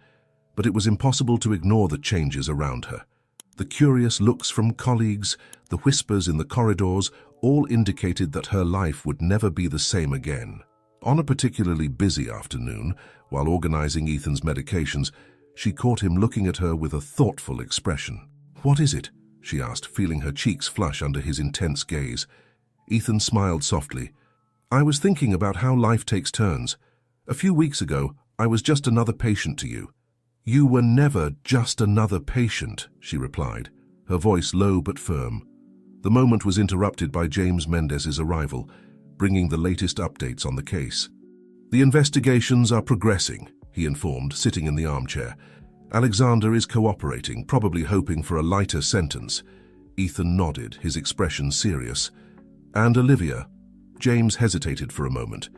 but it was impossible to ignore the changes around her. The curious looks from colleagues, the whispers in the corridors, all indicated that her life would never be the same again. On a particularly busy afternoon, while organizing Ethan's medications, she caught him looking at her with a thoughtful expression. "What is it?" she asked, feeling her cheeks flush under his intense gaze. Ethan smiled softly. I was thinking about how life takes turns. A few weeks ago, I was just another patient to you. You were never just another patient, she replied, her voice low but firm. The moment was interrupted by James Mendez's arrival, bringing the latest updates on the case. The investigations are progressing, he informed, sitting in the armchair. Alexander is cooperating, probably hoping for a lighter sentence. Ethan nodded, his expression serious. And Olivia? James hesitated for a moment.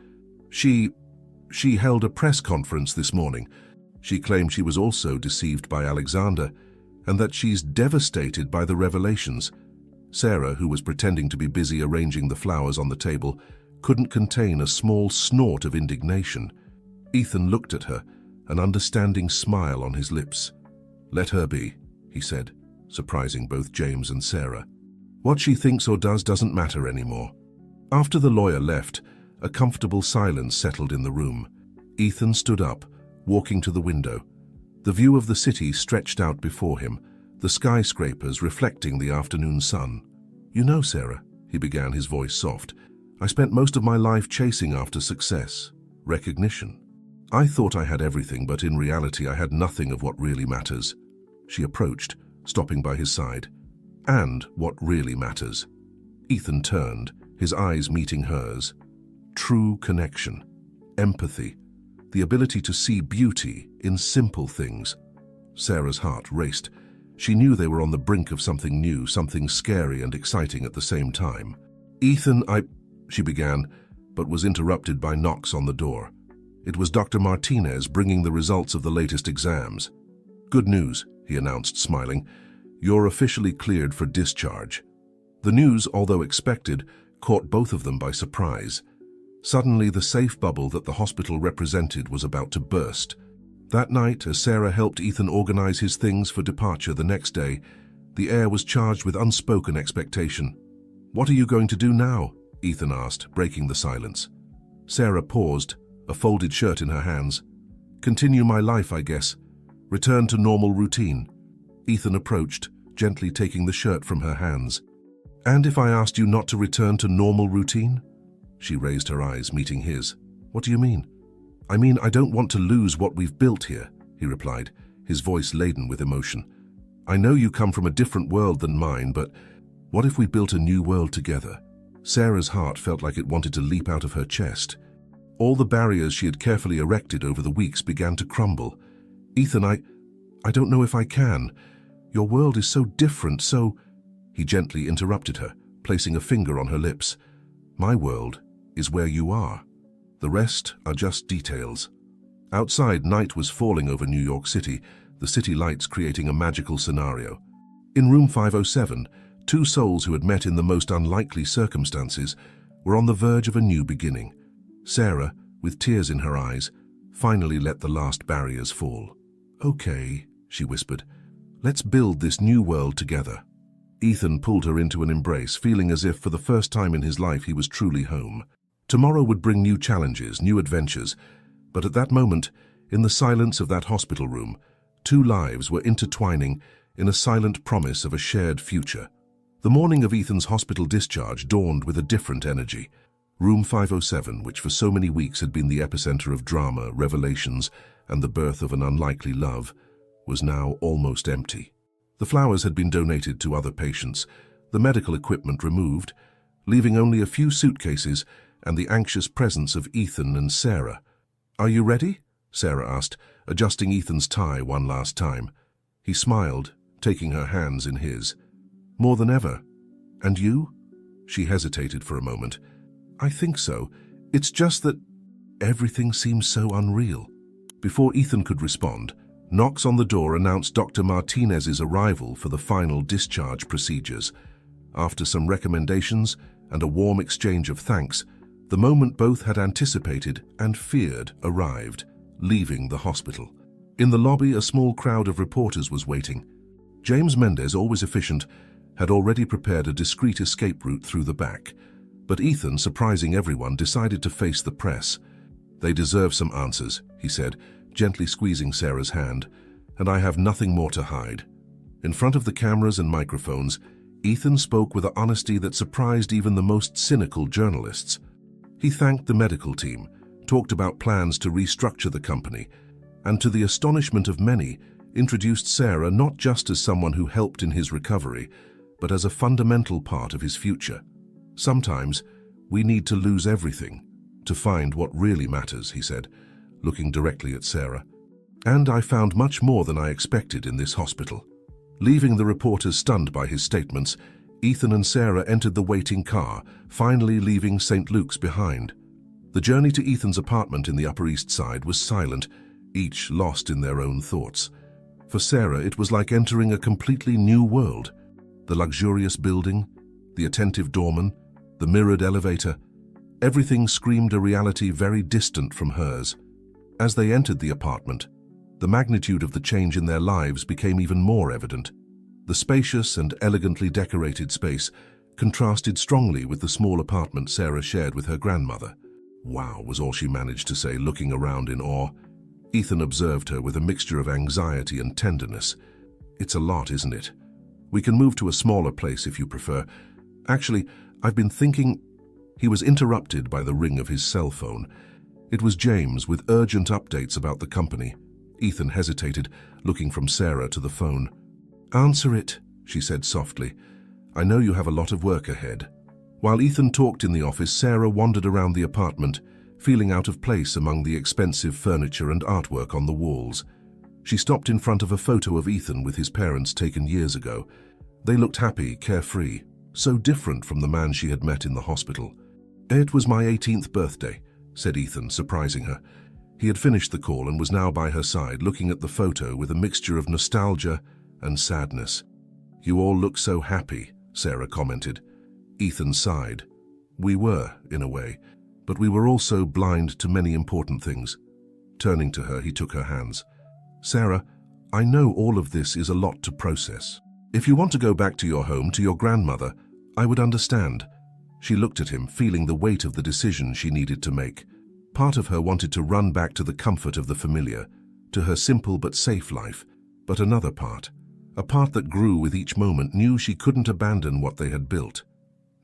She held a press conference this morning. She claimed she was also deceived by Alexander, and that she's devastated by the revelations. Sarah, who was pretending to be busy arranging the flowers on the table, couldn't contain a small snort of indignation. Ethan looked at her, an understanding smile on his lips. Let her be, he said, surprising both James and Sarah. What she thinks or does doesn't matter anymore. After the lawyer left, a comfortable silence settled in the room. Ethan stood up, walking to the window. The view of the city stretched out before him, the skyscrapers reflecting the afternoon sun. You know, Sarah, he began, his voice soft, I spent most of my life chasing after success, recognition. I thought I had everything, but in reality I had nothing of what really matters. She approached, stopping by his side. And what really matters. Ethan turned, his eyes meeting hers. True connection, empathy, the ability to see beauty in simple things. Sarah's heart raced. She knew they were on the brink of something new, something scary and exciting at the same time. Ethan, she began, but was interrupted by knocks on the door. It was Dr. Martinez bringing the results of the latest exams. Good news, he announced, smiling. You're officially cleared for discharge. The news, although expected, caught both of them by surprise. Suddenly, the safe bubble that the hospital represented was about to burst. That night, as Sarah helped Ethan organize his things for departure the next day, the air was charged with unspoken expectation. What are you going to do now? Ethan asked, breaking the silence. Sarah paused, a folded shirt in her hands. Continue my life, I guess. Return to normal routine. Ethan approached, gently taking the shirt from her hands. And if I asked you not to return to normal routine? She raised her eyes, meeting his. What do you mean? I mean, I don't want to lose what we've built here, he replied, his voice laden with emotion. I know you come from a different world than mine, but what if we built a new world together? Sarah's heart felt like it wanted to leap out of her chest. All the barriers she had carefully erected over the weeks began to crumble. Ethan, I don't know if I can. Your world is so different, so... He gently interrupted her, placing a finger on her lips. My world is where you are. The rest are just details. Outside, night was falling over New York City, the city lights creating a magical scenario. In room 507, two souls who had met in the most unlikely circumstances were on the verge of a new beginning. Sarah, with tears in her eyes, finally let the last barriers fall. Okay, she whispered. Let's build this new world together. Ethan pulled her into an embrace, feeling as if for the first time in his life he was truly home. Tomorrow would bring new challenges, new adventures, but at that moment, in the silence of that hospital room, two lives were intertwining in a silent promise of a shared future. The morning of Ethan's hospital discharge dawned with a different energy. Room 507, which for so many weeks had been the epicenter of drama, revelations, and the birth of an unlikely love, was now almost empty. The flowers had been donated to other patients, the medical equipment removed, leaving only a few suitcases and the anxious presence of Ethan and Sarah. Are you ready? Sarah asked, adjusting Ethan's tie one last time. He smiled, taking her hands in his. More than ever. And you? She hesitated for a moment. I think so. It's just that everything seems so unreal. Before Ethan could respond, knocks on the door announced Dr. Martinez's arrival for the final discharge procedures. After some recommendations and a warm exchange of thanks, the moment both had anticipated and feared arrived, leaving the hospital. In the lobby, a small crowd of reporters was waiting. James Mendez, always efficient, had already prepared a discreet escape route through the back, but Ethan, surprising everyone, decided to face the press. They deserve some answers, he said, gently squeezing Sarah's hand, and I have nothing more to hide. In front of the cameras and microphones, Ethan spoke with an honesty that surprised even the most cynical journalists. He thanked the medical team, talked about plans to restructure the company, and to the astonishment of many, introduced Sarah not just as someone who helped in his recovery, but as a fundamental part of his future. Sometimes, we need to lose everything to find what really matters, he said, looking directly at Sarah. And I found much more than I expected in this hospital. Leaving the reporters stunned by his statements, Ethan and Sarah entered the waiting car, finally leaving St. Luke's behind. The journey to Ethan's apartment in the Upper East Side was silent, each lost in their own thoughts. For Sarah, it was like entering a completely new world. The luxurious building, the attentive doorman, the mirrored elevator, everything screamed a reality very distant from hers. As they entered the apartment, the magnitude of the change in their lives became even more evident. The spacious and elegantly decorated space contrasted strongly with the small apartment Sarah shared with her grandmother. "Wow," was all she managed to say, looking around in awe. Ethan observed her with a mixture of anxiety and tenderness. "It's a lot, isn't it? We can move to a smaller place if you prefer. Actually, I've been thinking—" He was interrupted by the ring of his cell phone. It was James with urgent updates about the company. Ethan hesitated, looking from Sarah to the phone. "Answer it," she said softly. "I know you have a lot of work ahead." While Ethan talked in the office, Sarah wandered around the apartment, feeling out of place among the expensive furniture and artwork on the walls. She stopped in front of a photo of Ethan with his parents taken years ago. They looked happy, carefree, so different from the man she had met in the hospital. "It was my 18th birthday," said Ethan, surprising her. He had finished the call and was now by her side, looking at the photo with a mixture of nostalgia and sadness. "You all look so happy," Sarah commented. Ethan sighed. "We were, in a way, but we were also blind to many important things." Turning to her, he took her hands. "Sarah, I know all of this is a lot to process. If you want to go back to your home, to your grandmother, I would understand." She looked at him, feeling the weight of the decision she needed to make. Part of her wanted to run back to the comfort of the familiar, to her simple but safe life. But another part, a part that grew with each moment, knew she couldn't abandon what they had built.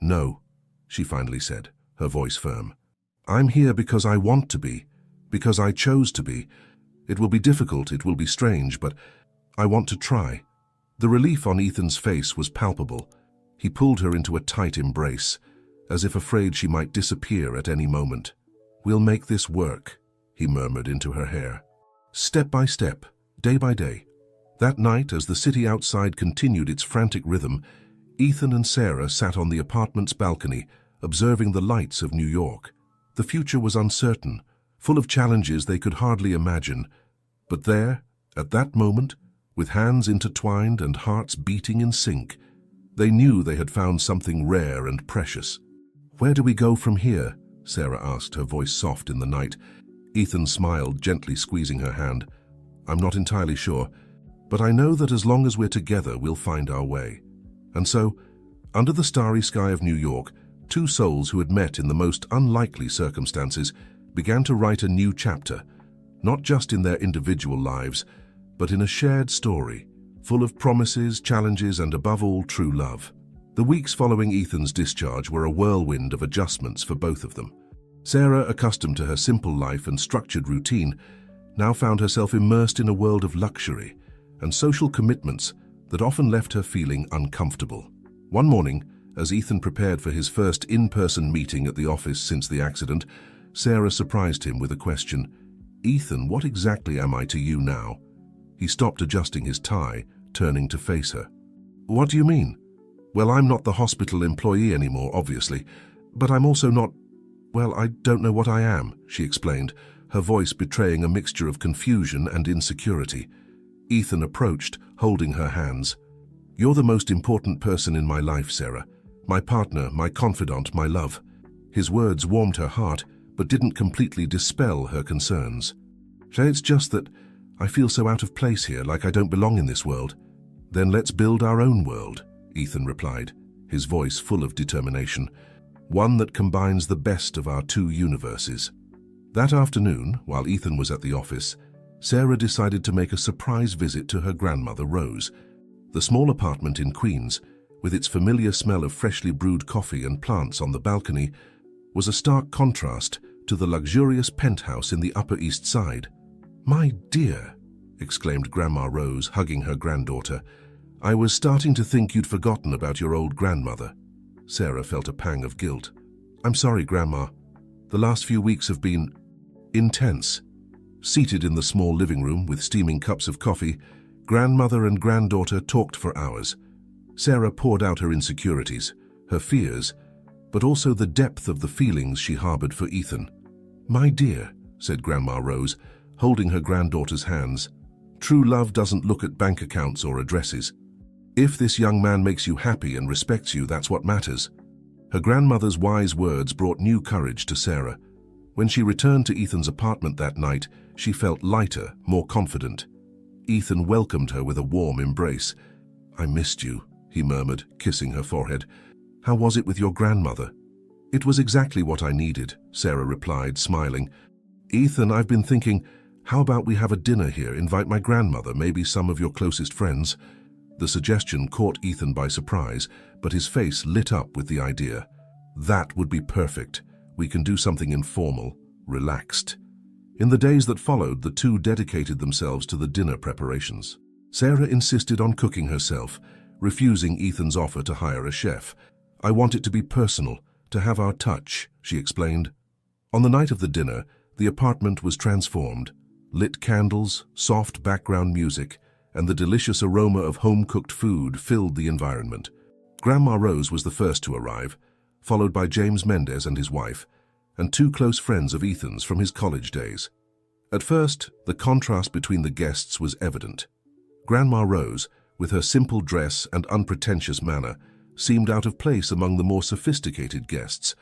"No," she finally said, her voice firm. "I'm here because I want to be, because I chose to be. It will be difficult, it will be strange, but I want to try." The relief on Ethan's face was palpable. He pulled her into a tight embrace, as if afraid she might disappear at any moment. "We'll make this work," he murmured into her hair. Step by step, day by day. That night, as the city outside continued its frantic rhythm, Ethan and Sarah sat on the apartment's balcony, observing the lights of New York. The future was uncertain, full of challenges they could hardly imagine. But there, at that moment, with hands intertwined and hearts beating in sync, they knew they had found something rare and precious. "Where do we go from here?" Sarah asked, her voice soft in the night. Ethan smiled, gently squeezing her hand. "I'm not entirely sure, but I know that as long as we're together, we'll find our way." And so, under the starry sky of New York, two souls who had met in the most unlikely circumstances began to write a new chapter, not just in their individual lives, but in a shared story, full of promises, challenges, and above all, true love. The weeks following Ethan's discharge were a whirlwind of adjustments for both of them. Sarah, accustomed to her simple life and structured routine, now found herself immersed in a world of luxury and social commitments that often left her feeling uncomfortable. One morning, as Ethan prepared for his first in-person meeting at the office since the accident, Sarah surprised him with a question. "Ethan, what exactly am I to you now?" He stopped adjusting his tie, turning to face her. "What do you mean?" "Well, I'm not the hospital employee anymore, obviously, but I'm also not— well, I don't know what I am," she explained, her voice betraying a mixture of confusion and insecurity. Ethan approached, holding her hands. "You're the most important person in my life, Sarah. My partner, my confidant, my love." His words warmed her heart, but didn't completely dispel her concerns. "It's just that I feel so out of place here, like I don't belong in this world." "Then let's build our own world," Ethan replied, his voice full of determination. "One that combines the best of our two universes." That afternoon, while Ethan was at the office, Sarah decided to make a surprise visit to her grandmother, Rose. The small apartment in Queens, with its familiar smell of freshly brewed coffee and plants on the balcony, was a stark contrast to the luxurious penthouse in the Upper East Side. "My dear," exclaimed Grandma Rose, hugging her granddaughter, "I was starting to think you'd forgotten about your old grandmother." Sarah felt a pang of guilt. "I'm sorry, Grandma. The last few weeks have been intense." Seated in the small living room with steaming cups of coffee, grandmother and granddaughter talked for hours. Sarah poured out her insecurities, her fears, but also the depth of the feelings she harbored for Ethan. "My dear," said Grandma Rose, holding her granddaughter's hands, "true love doesn't look at bank accounts or addresses. If this young man makes you happy and respects you, that's what matters." Her grandmother's wise words brought new courage to Sarah. When she returned to Ethan's apartment that night, she felt lighter, more confident. Ethan welcomed her with a warm embrace. "I missed you," he murmured, kissing her forehead. "How was it with your grandmother?" "It was exactly what I needed," Sarah replied, smiling. "Ethan, I've been thinking, how about we have a dinner here, invite my grandmother, maybe some of your closest friends?" The suggestion caught Ethan by surprise, but his face lit up with the idea. "That would be perfect. We can do something informal, relaxed." In the days that followed, the two dedicated themselves to the dinner preparations. Sarah insisted on cooking herself, refusing Ethan's offer to hire a chef. "I want it to be personal, to have our touch," she explained. On the night of the dinner, the apartment was transformed. Lit candles, soft background music, and the delicious aroma of home-cooked food filled the environment. Grandma Rose was the first to arrive, followed by James Mendez and his wife, and two close friends of Ethan's from his college days. At first, the contrast between the guests was evident. Grandma Rose, with her simple dress and unpretentious manner, seemed out of place among the more sophisticated guests,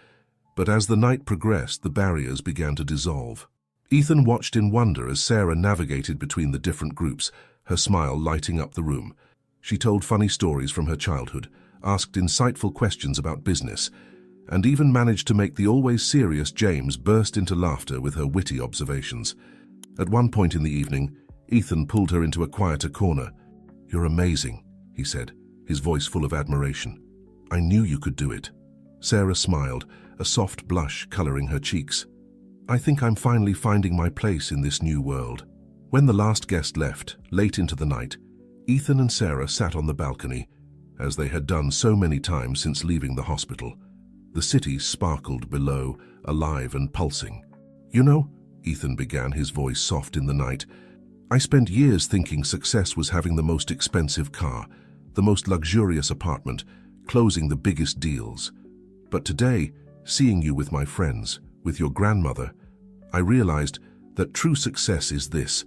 but as the night progressed, the barriers began to dissolve. Ethan watched in wonder as Sarah navigated between the different groups, her smile lighting up the room. She told funny stories from her childhood, asked insightful questions about business, and even managed to make the always serious James burst into laughter with her witty observations. At one point in the evening, Ethan pulled her into a quieter corner. "You're amazing," he said, his voice full of admiration. "I knew you could do it." Sarah smiled, a soft blush coloring her cheeks. "I think I'm finally finding my place in this new world." When the last guest left, late into the night, Ethan and Sarah sat on the balcony, as they had done so many times since leaving the hospital. The city sparkled below, alive and pulsing. "You know," Ethan began, his voice soft in the night, "I spent years thinking success was having the most expensive car, the most luxurious apartment, closing the biggest deals. But today, seeing you with my friends, with your grandmother, I realized that true success is this.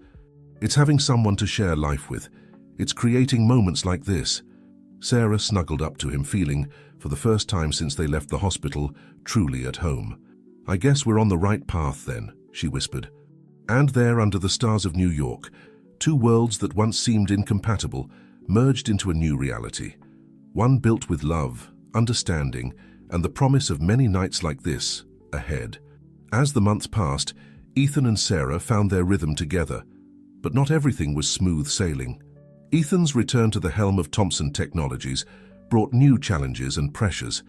It's having someone to share life with. It's creating moments like this." Sarah snuggled up to him, feeling, for the first time since they left the hospital, truly at home. "I guess we're on the right path then," she whispered. And there, under the stars of New York, two worlds that once seemed incompatible merged into a new reality. One built with love, understanding, and the promise of many nights like this ahead. As the months passed, Ethan and Sarah found their rhythm together, but not everything was smooth sailing. Ethan's return to the helm of Thompson Technologies brought new challenges and pressures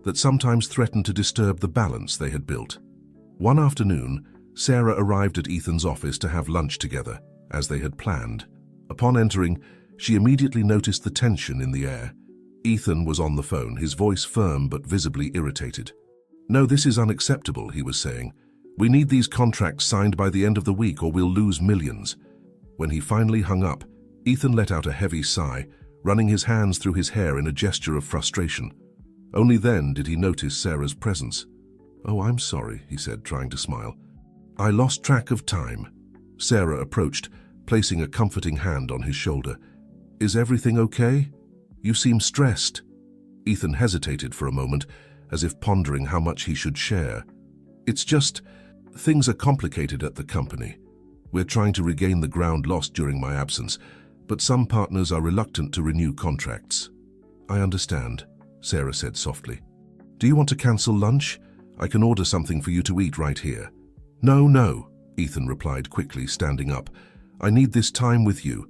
that sometimes threatened to disturb the balance they had built. One afternoon, Sarah arrived at Ethan's office to have lunch together, as they had planned. Upon entering, she immediately noticed the tension in the air. Ethan was on the phone, his voice firm but visibly irritated. "No, this is unacceptable," he was saying. "We need these contracts signed by the end of the week or we'll lose millions." When he finally hung up, Ethan let out a heavy sigh, running his hands through his hair in a gesture of frustration. Only then did he notice Sarah's presence. "Oh, I'm sorry," he said, trying to smile. "I lost track of time." Sarah approached, placing a comforting hand on his shoulder. "Is everything okay? You seem stressed." Ethan hesitated for a moment, as if pondering how much he should share. "It's just, things are complicated at the company. We're trying to regain the ground lost during my absence, but some partners are reluctant to renew contracts." "I understand," Sarah said softly. "Do you want to cancel lunch? I can order something for you to eat right here." No, Ethan replied quickly, standing up. "I need this time with you.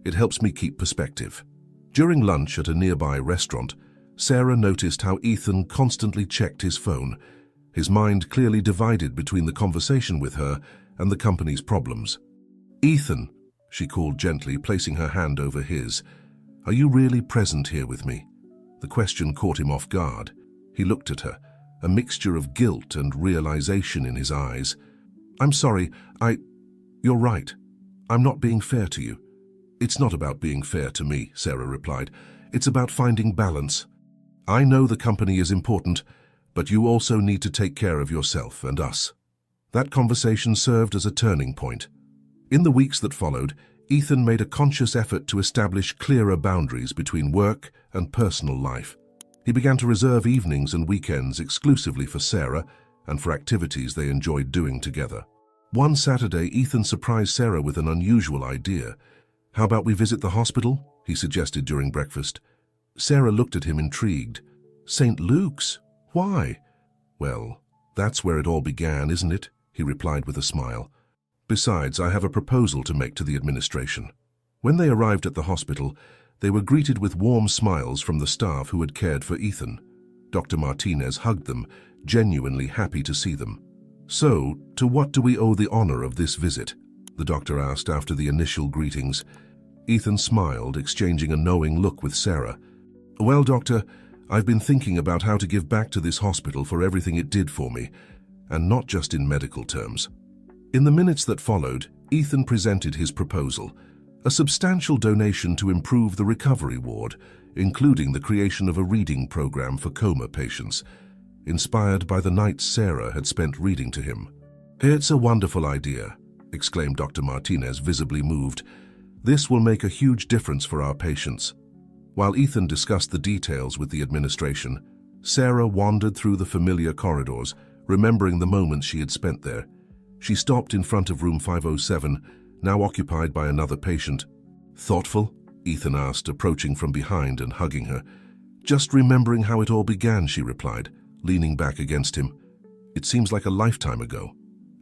It helps me keep perspective." During lunch at a nearby restaurant, Sarah noticed how Ethan constantly checked his phone, his mind clearly divided between the conversation with her and the company's problems. "Ethan," she called gently, placing her hand over his, "are you really present here with me?" The question caught him off guard. He looked at her, a mixture of guilt and realization in his eyes. "I'm sorry, You're right. I'm not being fair to you." "It's not about being fair to me," Sarah replied. "It's about finding balance. I know the company is important, but you also need to take care of yourself and us." That conversation served as a turning point. In the weeks that followed, Ethan made a conscious effort to establish clearer boundaries between work and personal life. He began to reserve evenings and weekends exclusively for Sarah and for activities they enjoyed doing together. One Saturday, Ethan surprised Sarah with an unusual idea. "How about we visit the hospital?" he suggested during breakfast. Sarah looked at him intrigued. "St. Luke's? Why?" "Well, that's where it all began, isn't it?" he replied with a smile. "Besides, I have a proposal to make to the administration." When they arrived at the hospital, they were greeted with warm smiles from the staff who had cared for Ethan. Dr. Martinez hugged them, genuinely happy to see them. "So, to what do we owe the honor of this visit?" the doctor asked after the initial greetings. Ethan smiled, exchanging a knowing look with Sarah. "Well, doctor, I've been thinking about how to give back to this hospital for everything it did for me, and not just in medical terms." In the minutes that followed, Ethan presented his proposal, a substantial donation to improve the recovery ward, including the creation of a reading program for coma patients, inspired by the nights Sarah had spent reading to him. "It's a wonderful idea," exclaimed Dr. Martinez, visibly moved. "This will make a huge difference for our patients." While Ethan discussed the details with the administration, Sarah wandered through the familiar corridors, remembering the moments she had spent there. She stopped in front of room 507, now occupied by another patient. "Thoughtful?" Ethan asked, approaching from behind and hugging her. "Just remembering how it all began," she replied, leaning back against him. "It seems like a lifetime ago."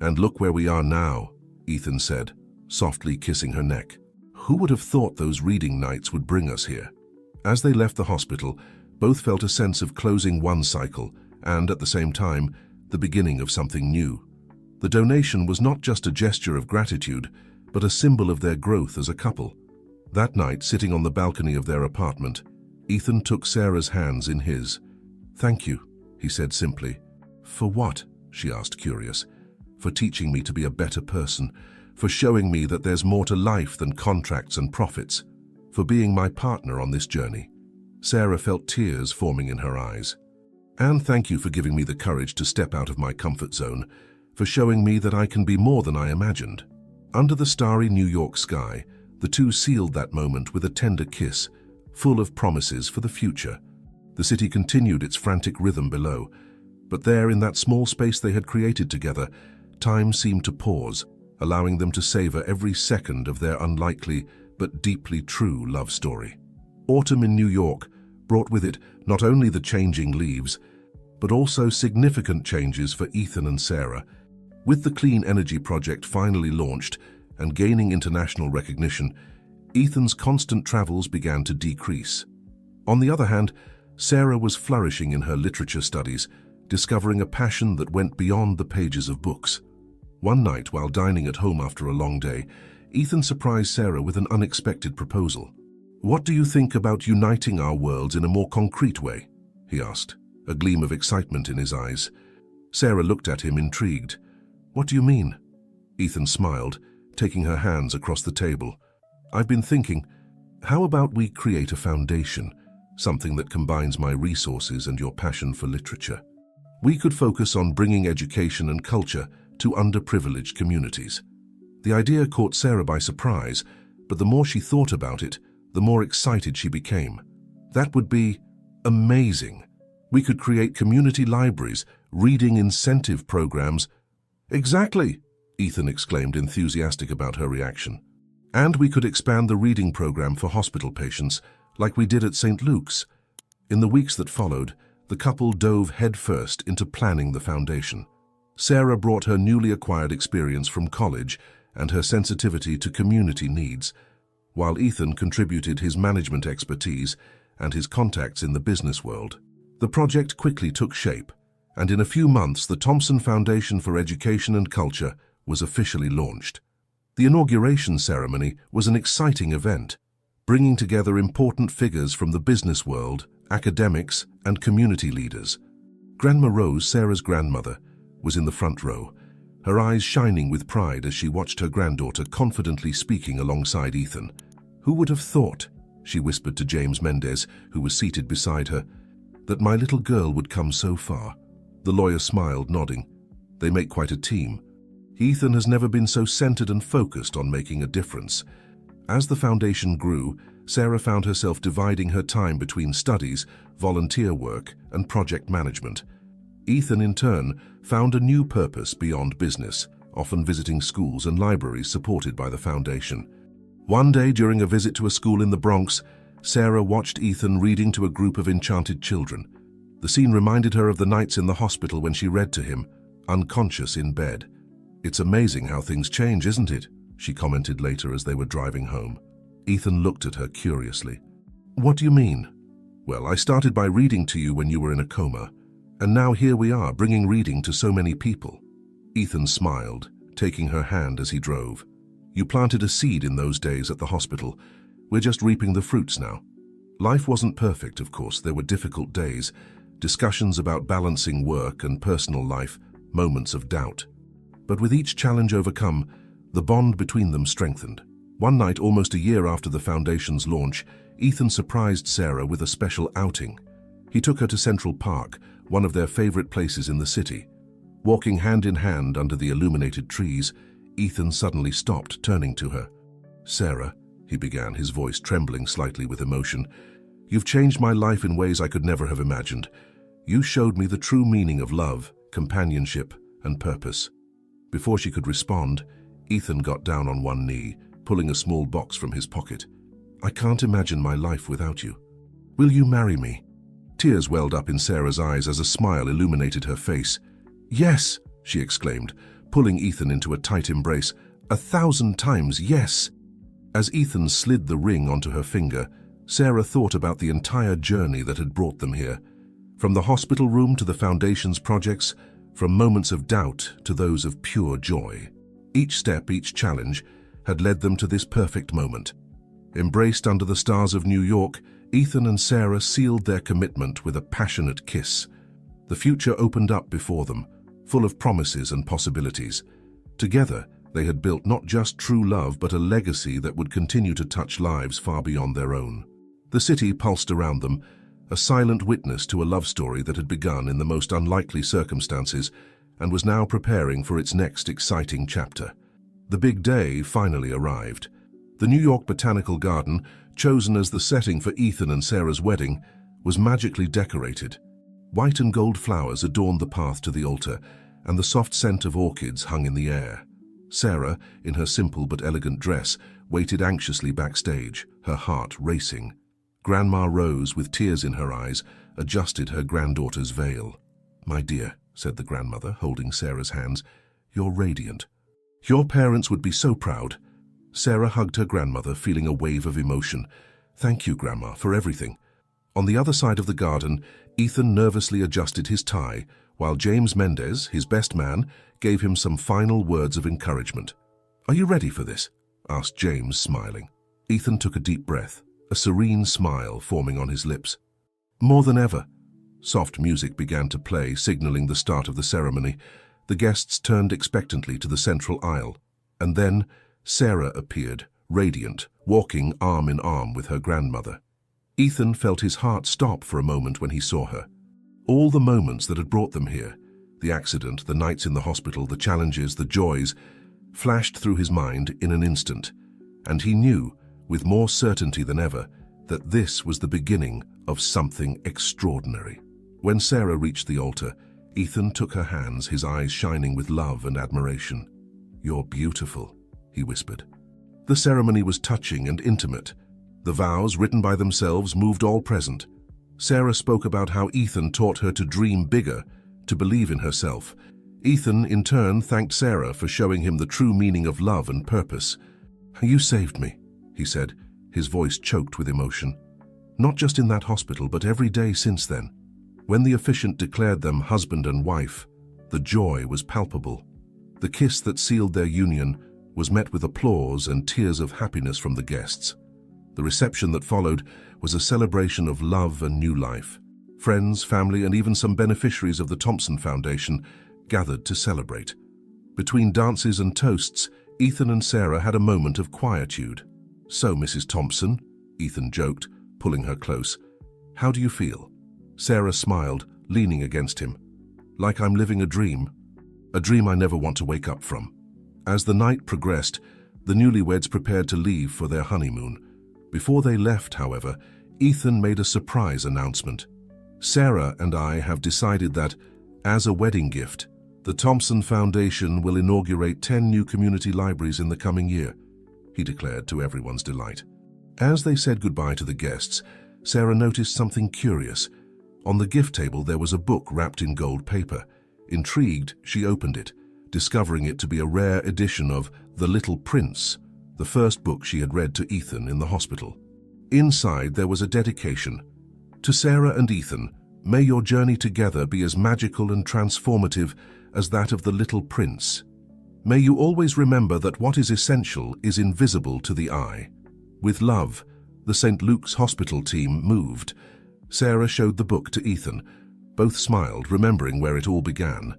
"And look where we are now," Ethan said, softly kissing her neck. "Who would have thought those reading nights would bring us here?" As they left the hospital, both felt a sense of closing one cycle and, at the same time, the beginning of something new. The donation was not just a gesture of gratitude, but a symbol of their growth as a couple. That night, sitting on the balcony of their apartment, Ethan took Sarah's hands in his. "Thank you," he said simply. "For what?" she asked, curious. "For teaching me to be a better person, for showing me that there's more to life than contracts and profits, for being my partner on this journey." Sarah felt tears forming in her eyes. "And thank you for giving me the courage to step out of my comfort zone, for showing me that I can be more than I imagined." Under the starry New York sky, the two sealed that moment with a tender kiss, full of promises for the future. The city continued its frantic rhythm below, but there, in that small space they had created together, time seemed to pause, allowing them to savor every second of their unlikely but deeply true love story. Autumn in New York brought with it not only the changing leaves, but also significant changes for Ethan and Sarah. With the Clean Energy Project finally launched and gaining international recognition, Ethan's constant travels began to decrease. On the other hand, Sarah was flourishing in her literature studies, discovering a passion that went beyond the pages of books. One night, while dining at home after a long day, Ethan surprised Sarah with an unexpected proposal. "What do you think about uniting our worlds in a more concrete way?" he asked, a gleam of excitement in his eyes. Sarah looked at him, intrigued. "What do you mean?" Ethan smiled, taking her hands across the table. "I've been thinking, how about we create a foundation, something that combines my resources and your passion for literature? We could focus on bringing education and culture to underprivileged communities." The idea caught Sarah by surprise, but the more she thought about it, the more excited she became. "That would be amazing. We could create community libraries, reading incentive programs." "Exactly," Ethan exclaimed, enthusiastic about her reaction. "And we could expand the reading program for hospital patients, like we did at St. Luke's." In the weeks that followed, the couple dove headfirst into planning the foundation. Sarah brought her newly acquired experience from college and her sensitivity to community needs, while Ethan contributed his management expertise and his contacts in the business world. The project quickly took shape, and in a few months the Thompson Foundation for Education and Culture was officially launched. The inauguration ceremony was an exciting event, bringing together important figures from the business world, academics, and community leaders. Grandma Rose, Sarah's grandmother, was in the front row, her eyes shining with pride as she watched her granddaughter confidently speaking alongside Ethan. "Who would have thought," she whispered to James Mendez, who was seated beside her, "that my little girl would come so far?" The lawyer smiled, nodding. "They make quite a team. Ethan has never been so centered and focused on making a difference." As the foundation grew, Sarah found herself dividing her time between studies, volunteer work, and project management. Ethan, in turn, found a new purpose beyond business, often visiting schools and libraries supported by the foundation. One day, during a visit to a school in the Bronx, Sarah watched Ethan reading to a group of enchanted children. The scene reminded her of the nights in the hospital when she read to him, unconscious in bed. "It's amazing how things change, isn't it?" she commented later as they were driving home. Ethan looked at her curiously. "What do you mean?" "Well, I started by reading to you when you were in a coma, and now here we are, bringing reading to so many people." Ethan smiled, taking her hand as he drove. "You planted a seed in those days at the hospital. We're just reaping the fruits now." Life wasn't perfect, of course. There were difficult days, discussions about balancing work and personal life, moments of doubt. But with each challenge overcome, the bond between them strengthened. One night, almost a year after the foundation's launch, Ethan surprised Sarah with a special outing. He took her to Central Park, one of their favorite places in the city. Walking hand in hand under the illuminated trees, Ethan suddenly stopped, turning to her. "Sarah," he began, his voice trembling slightly with emotion, "you've changed my life in ways I could never have imagined. You showed me the true meaning of love, companionship, and purpose." Before she could respond, Ethan got down on one knee, pulling a small box from his pocket. "I can't imagine my life without you. Will you marry me?" Tears welled up in Sarah's eyes as a smile illuminated her face. "Yes," she exclaimed, pulling Ethan into a tight embrace. "1,000 times yes." As Ethan slid the ring onto her finger, Sarah thought about the entire journey that had brought them here. From the hospital room to the foundation's projects, from moments of doubt to those of pure joy. Each step, each challenge, had led them to this perfect moment. Embraced under the stars of New York, Ethan and Sarah sealed their commitment with a passionate kiss. The future opened up before them, full of promises and possibilities. Together, they had built not just true love, but a legacy that would continue to touch lives far beyond their own. The city pulsed around them, a silent witness to a love story that had begun in the most unlikely circumstances and was now preparing for its next exciting chapter. The big day finally arrived. The New York Botanical Garden, chosen as the setting for Ethan and Sarah's wedding, was magically decorated. White and gold flowers adorned the path to the altar, and the soft scent of orchids hung in the air. Sarah, in her simple but elegant dress, waited anxiously backstage, her heart racing. Grandma Rose, with tears in her eyes, adjusted her granddaughter's veil. "My dear," said the grandmother, holding Sarah's hands, "you're radiant. Your parents would be so proud." Sarah hugged her grandmother, feeling a wave of emotion. "Thank you, Grandma, for everything." On the other side of the garden, Ethan nervously adjusted his tie, while James Mendez, his best man, gave him some final words of encouragement. "Are you ready for this?" asked James, smiling. Ethan took a deep breath, a serene smile forming on his lips. "More than ever." Soft music began to play, signaling the start of the ceremony. The guests turned expectantly to the central aisle, and then Sarah appeared, radiant, walking arm in arm with her grandmother. Ethan felt his heart stop for a moment when he saw her. All the moments that had brought them here, the accident, the nights in the hospital, the challenges, the joys, flashed through his mind in an instant, and he knew, with more certainty than ever, that this was the beginning of something extraordinary. When Sarah reached the altar, Ethan took her hands, his eyes shining with love and admiration. "You're beautiful," he whispered. The ceremony was touching and intimate. The vows, written by themselves, moved all present. Sarah spoke about how Ethan taught her to dream bigger, to believe in herself. Ethan, in turn, thanked Sarah for showing him the true meaning of love and purpose. "You saved me," he said, his voice choked with emotion. Not just in that hospital, but every day since then. When the officiant declared them husband and wife, the joy was palpable. The kiss that sealed their union was met with applause and tears of happiness from the guests. The reception that followed was a celebration of love and new life. Friends, family, and even some beneficiaries of the Thompson Foundation gathered to celebrate. Between dances and toasts, Ethan and Sarah had a moment of quietude. "So, Mrs. Thompson," Ethan joked, pulling her close, "how do you feel?" Sarah smiled, leaning against him. "Like I'm living a dream I never want to wake up from." As the night progressed, the newlyweds prepared to leave for their honeymoon. Before they left, however, Ethan made a surprise announcement. "Sarah and I have decided that, as a wedding gift, the Thompson Foundation will inaugurate 10 new community libraries in the coming year," he declared to everyone's delight. As they said goodbye to the guests, Sarah noticed something curious. On the gift table there was a book wrapped in gold paper. Intrigued, she opened it, discovering it to be a rare edition of The Little Prince, the first book she had read to Ethan in the hospital. Inside there was a dedication. "To Sarah and Ethan, may your journey together be as magical and transformative as that of the Little Prince. May you always remember that what is essential is invisible to the eye." With love, the St. Luke's Hospital team moved. Sarah showed the book to Ethan. Both smiled, remembering where it all began.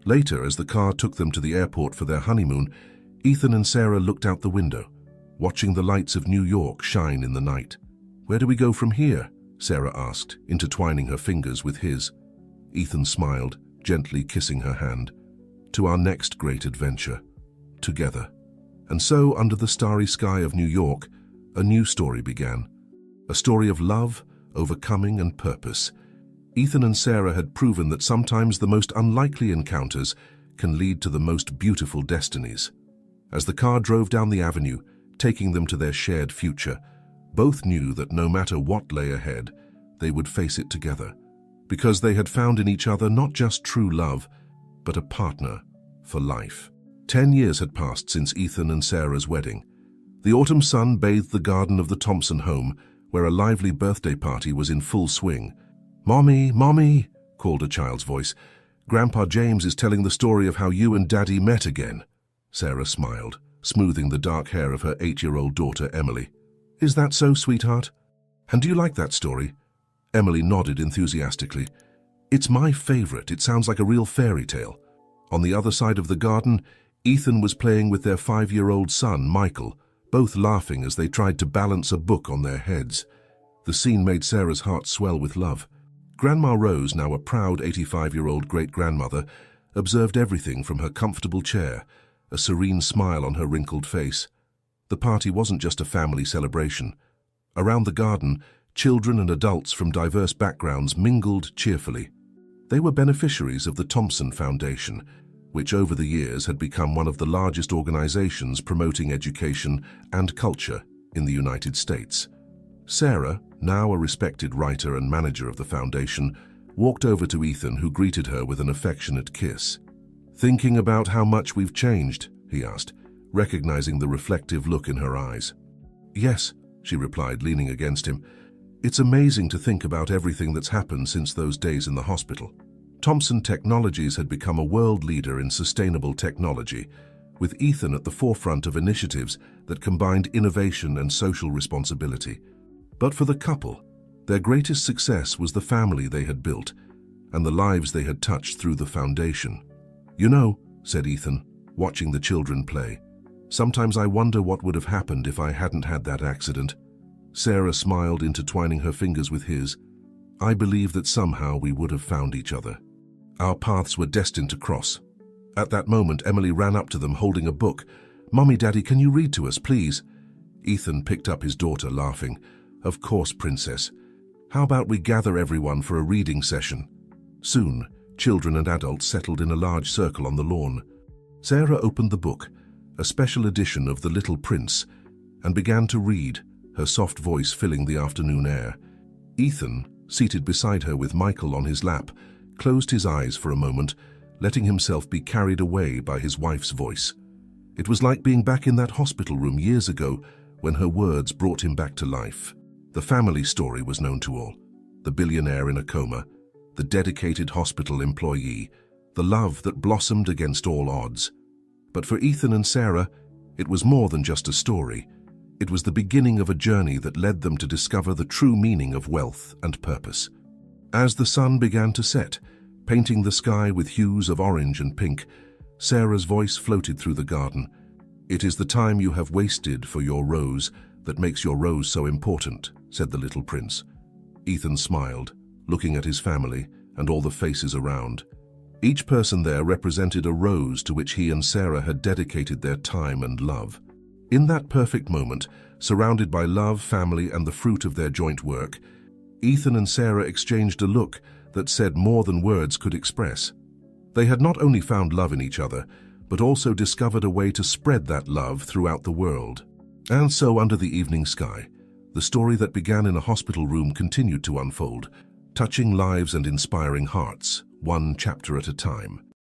Later, as the car took them to the airport for their honeymoon, Ethan and Sarah looked out the window, watching the lights of New York shine in the night. "Where do we go from here?" Sarah asked, intertwining her fingers with his. Ethan smiled, gently kissing her hand. "To our next great adventure. Together." And so, under the starry sky of New York, a new story began. A story of love, overcoming, and purpose. Ethan and Sarah had proven that sometimes the most unlikely encounters can lead to the most beautiful destinies. As the car drove down the avenue, taking them to their shared future, both knew that no matter what lay ahead, they would face it together, because they had found in each other not just true love, but a partner for life. 10 years had passed since Ethan and Sarah's wedding. The autumn sun bathed the garden of the Thompson home, where a lively birthday party was in full swing. "Mommy, Mommy," called a child's voice. "Grandpa James is telling the story of how you and Daddy met again." Sarah smiled, smoothing the dark hair of her 8-year-old daughter, Emily. "Is that so, sweetheart? And do you like that story?" Emily nodded enthusiastically. "It's my favorite. It sounds like a real fairy tale." On the other side of the garden, Ethan was playing with their 5-year-old son, Michael, both laughing as they tried to balance a book on their heads. The scene made Sarah's heart swell with love. Grandma Rose, now a proud 85-year-old great-grandmother, observed everything from her comfortable chair, a serene smile on her wrinkled face. The party wasn't just a family celebration. Around the garden, children and adults from diverse backgrounds mingled cheerfully. They were beneficiaries of the Thompson Foundation, which over the years had become one of the largest organizations promoting education and culture in the United States. Sarah, now a respected writer and manager of the foundation, walked over to Ethan, who greeted her with an affectionate kiss. "Thinking about how much we've changed?" he asked, recognizing the reflective look in her eyes. "Yes," she replied, leaning against him. "It's amazing to think about everything that's happened since those days in the hospital." Thompson Technologies had become a world leader in sustainable technology, with Ethan at the forefront of initiatives that combined innovation and social responsibility. But for the couple, their greatest success was the family they had built and the lives they had touched through the foundation. "You know," said Ethan, watching the children play, "sometimes I wonder what would have happened if I hadn't had that accident." Sarah smiled, intertwining her fingers with his. "I believe that somehow we would have found each other. Our paths were destined to cross." At that moment, Emily ran up to them holding a book. "Mommy, Daddy, can you read to us, please?" Ethan picked up his daughter, laughing. "Of course, Princess. How about we gather everyone for a reading session?" Soon, children and adults settled in a large circle on the lawn. Sarah opened the book, a special edition of The Little Prince, and began to read, her soft voice filling the afternoon air. Ethan, seated beside her with Michael on his lap, closed his eyes for a moment, letting himself be carried away by his wife's voice. It was like being back in that hospital room years ago, when her words brought him back to life. The family story was known to all. The billionaire in a coma, the dedicated hospital employee, the love that blossomed against all odds. But for Ethan and Sarah, it was more than just a story. It was the beginning of a journey that led them to discover the true meaning of wealth and purpose. As the sun began to set, painting the sky with hues of orange and pink, Sarah's voice floated through the garden. "It is the time you have wasted for your rose that makes your rose so important," said the little prince. Ethan smiled, looking at his family and all the faces around. Each person there represented a rose to which he and Sarah had dedicated their time and love. In that perfect moment, surrounded by love, family, and the fruit of their joint work, Ethan and Sarah exchanged a look that said more than words could express. They had not only found love in each other, but also discovered a way to spread that love throughout the world. And so, under the evening sky, the story that began in a hospital room continued to unfold, touching lives and inspiring hearts, one chapter at a time.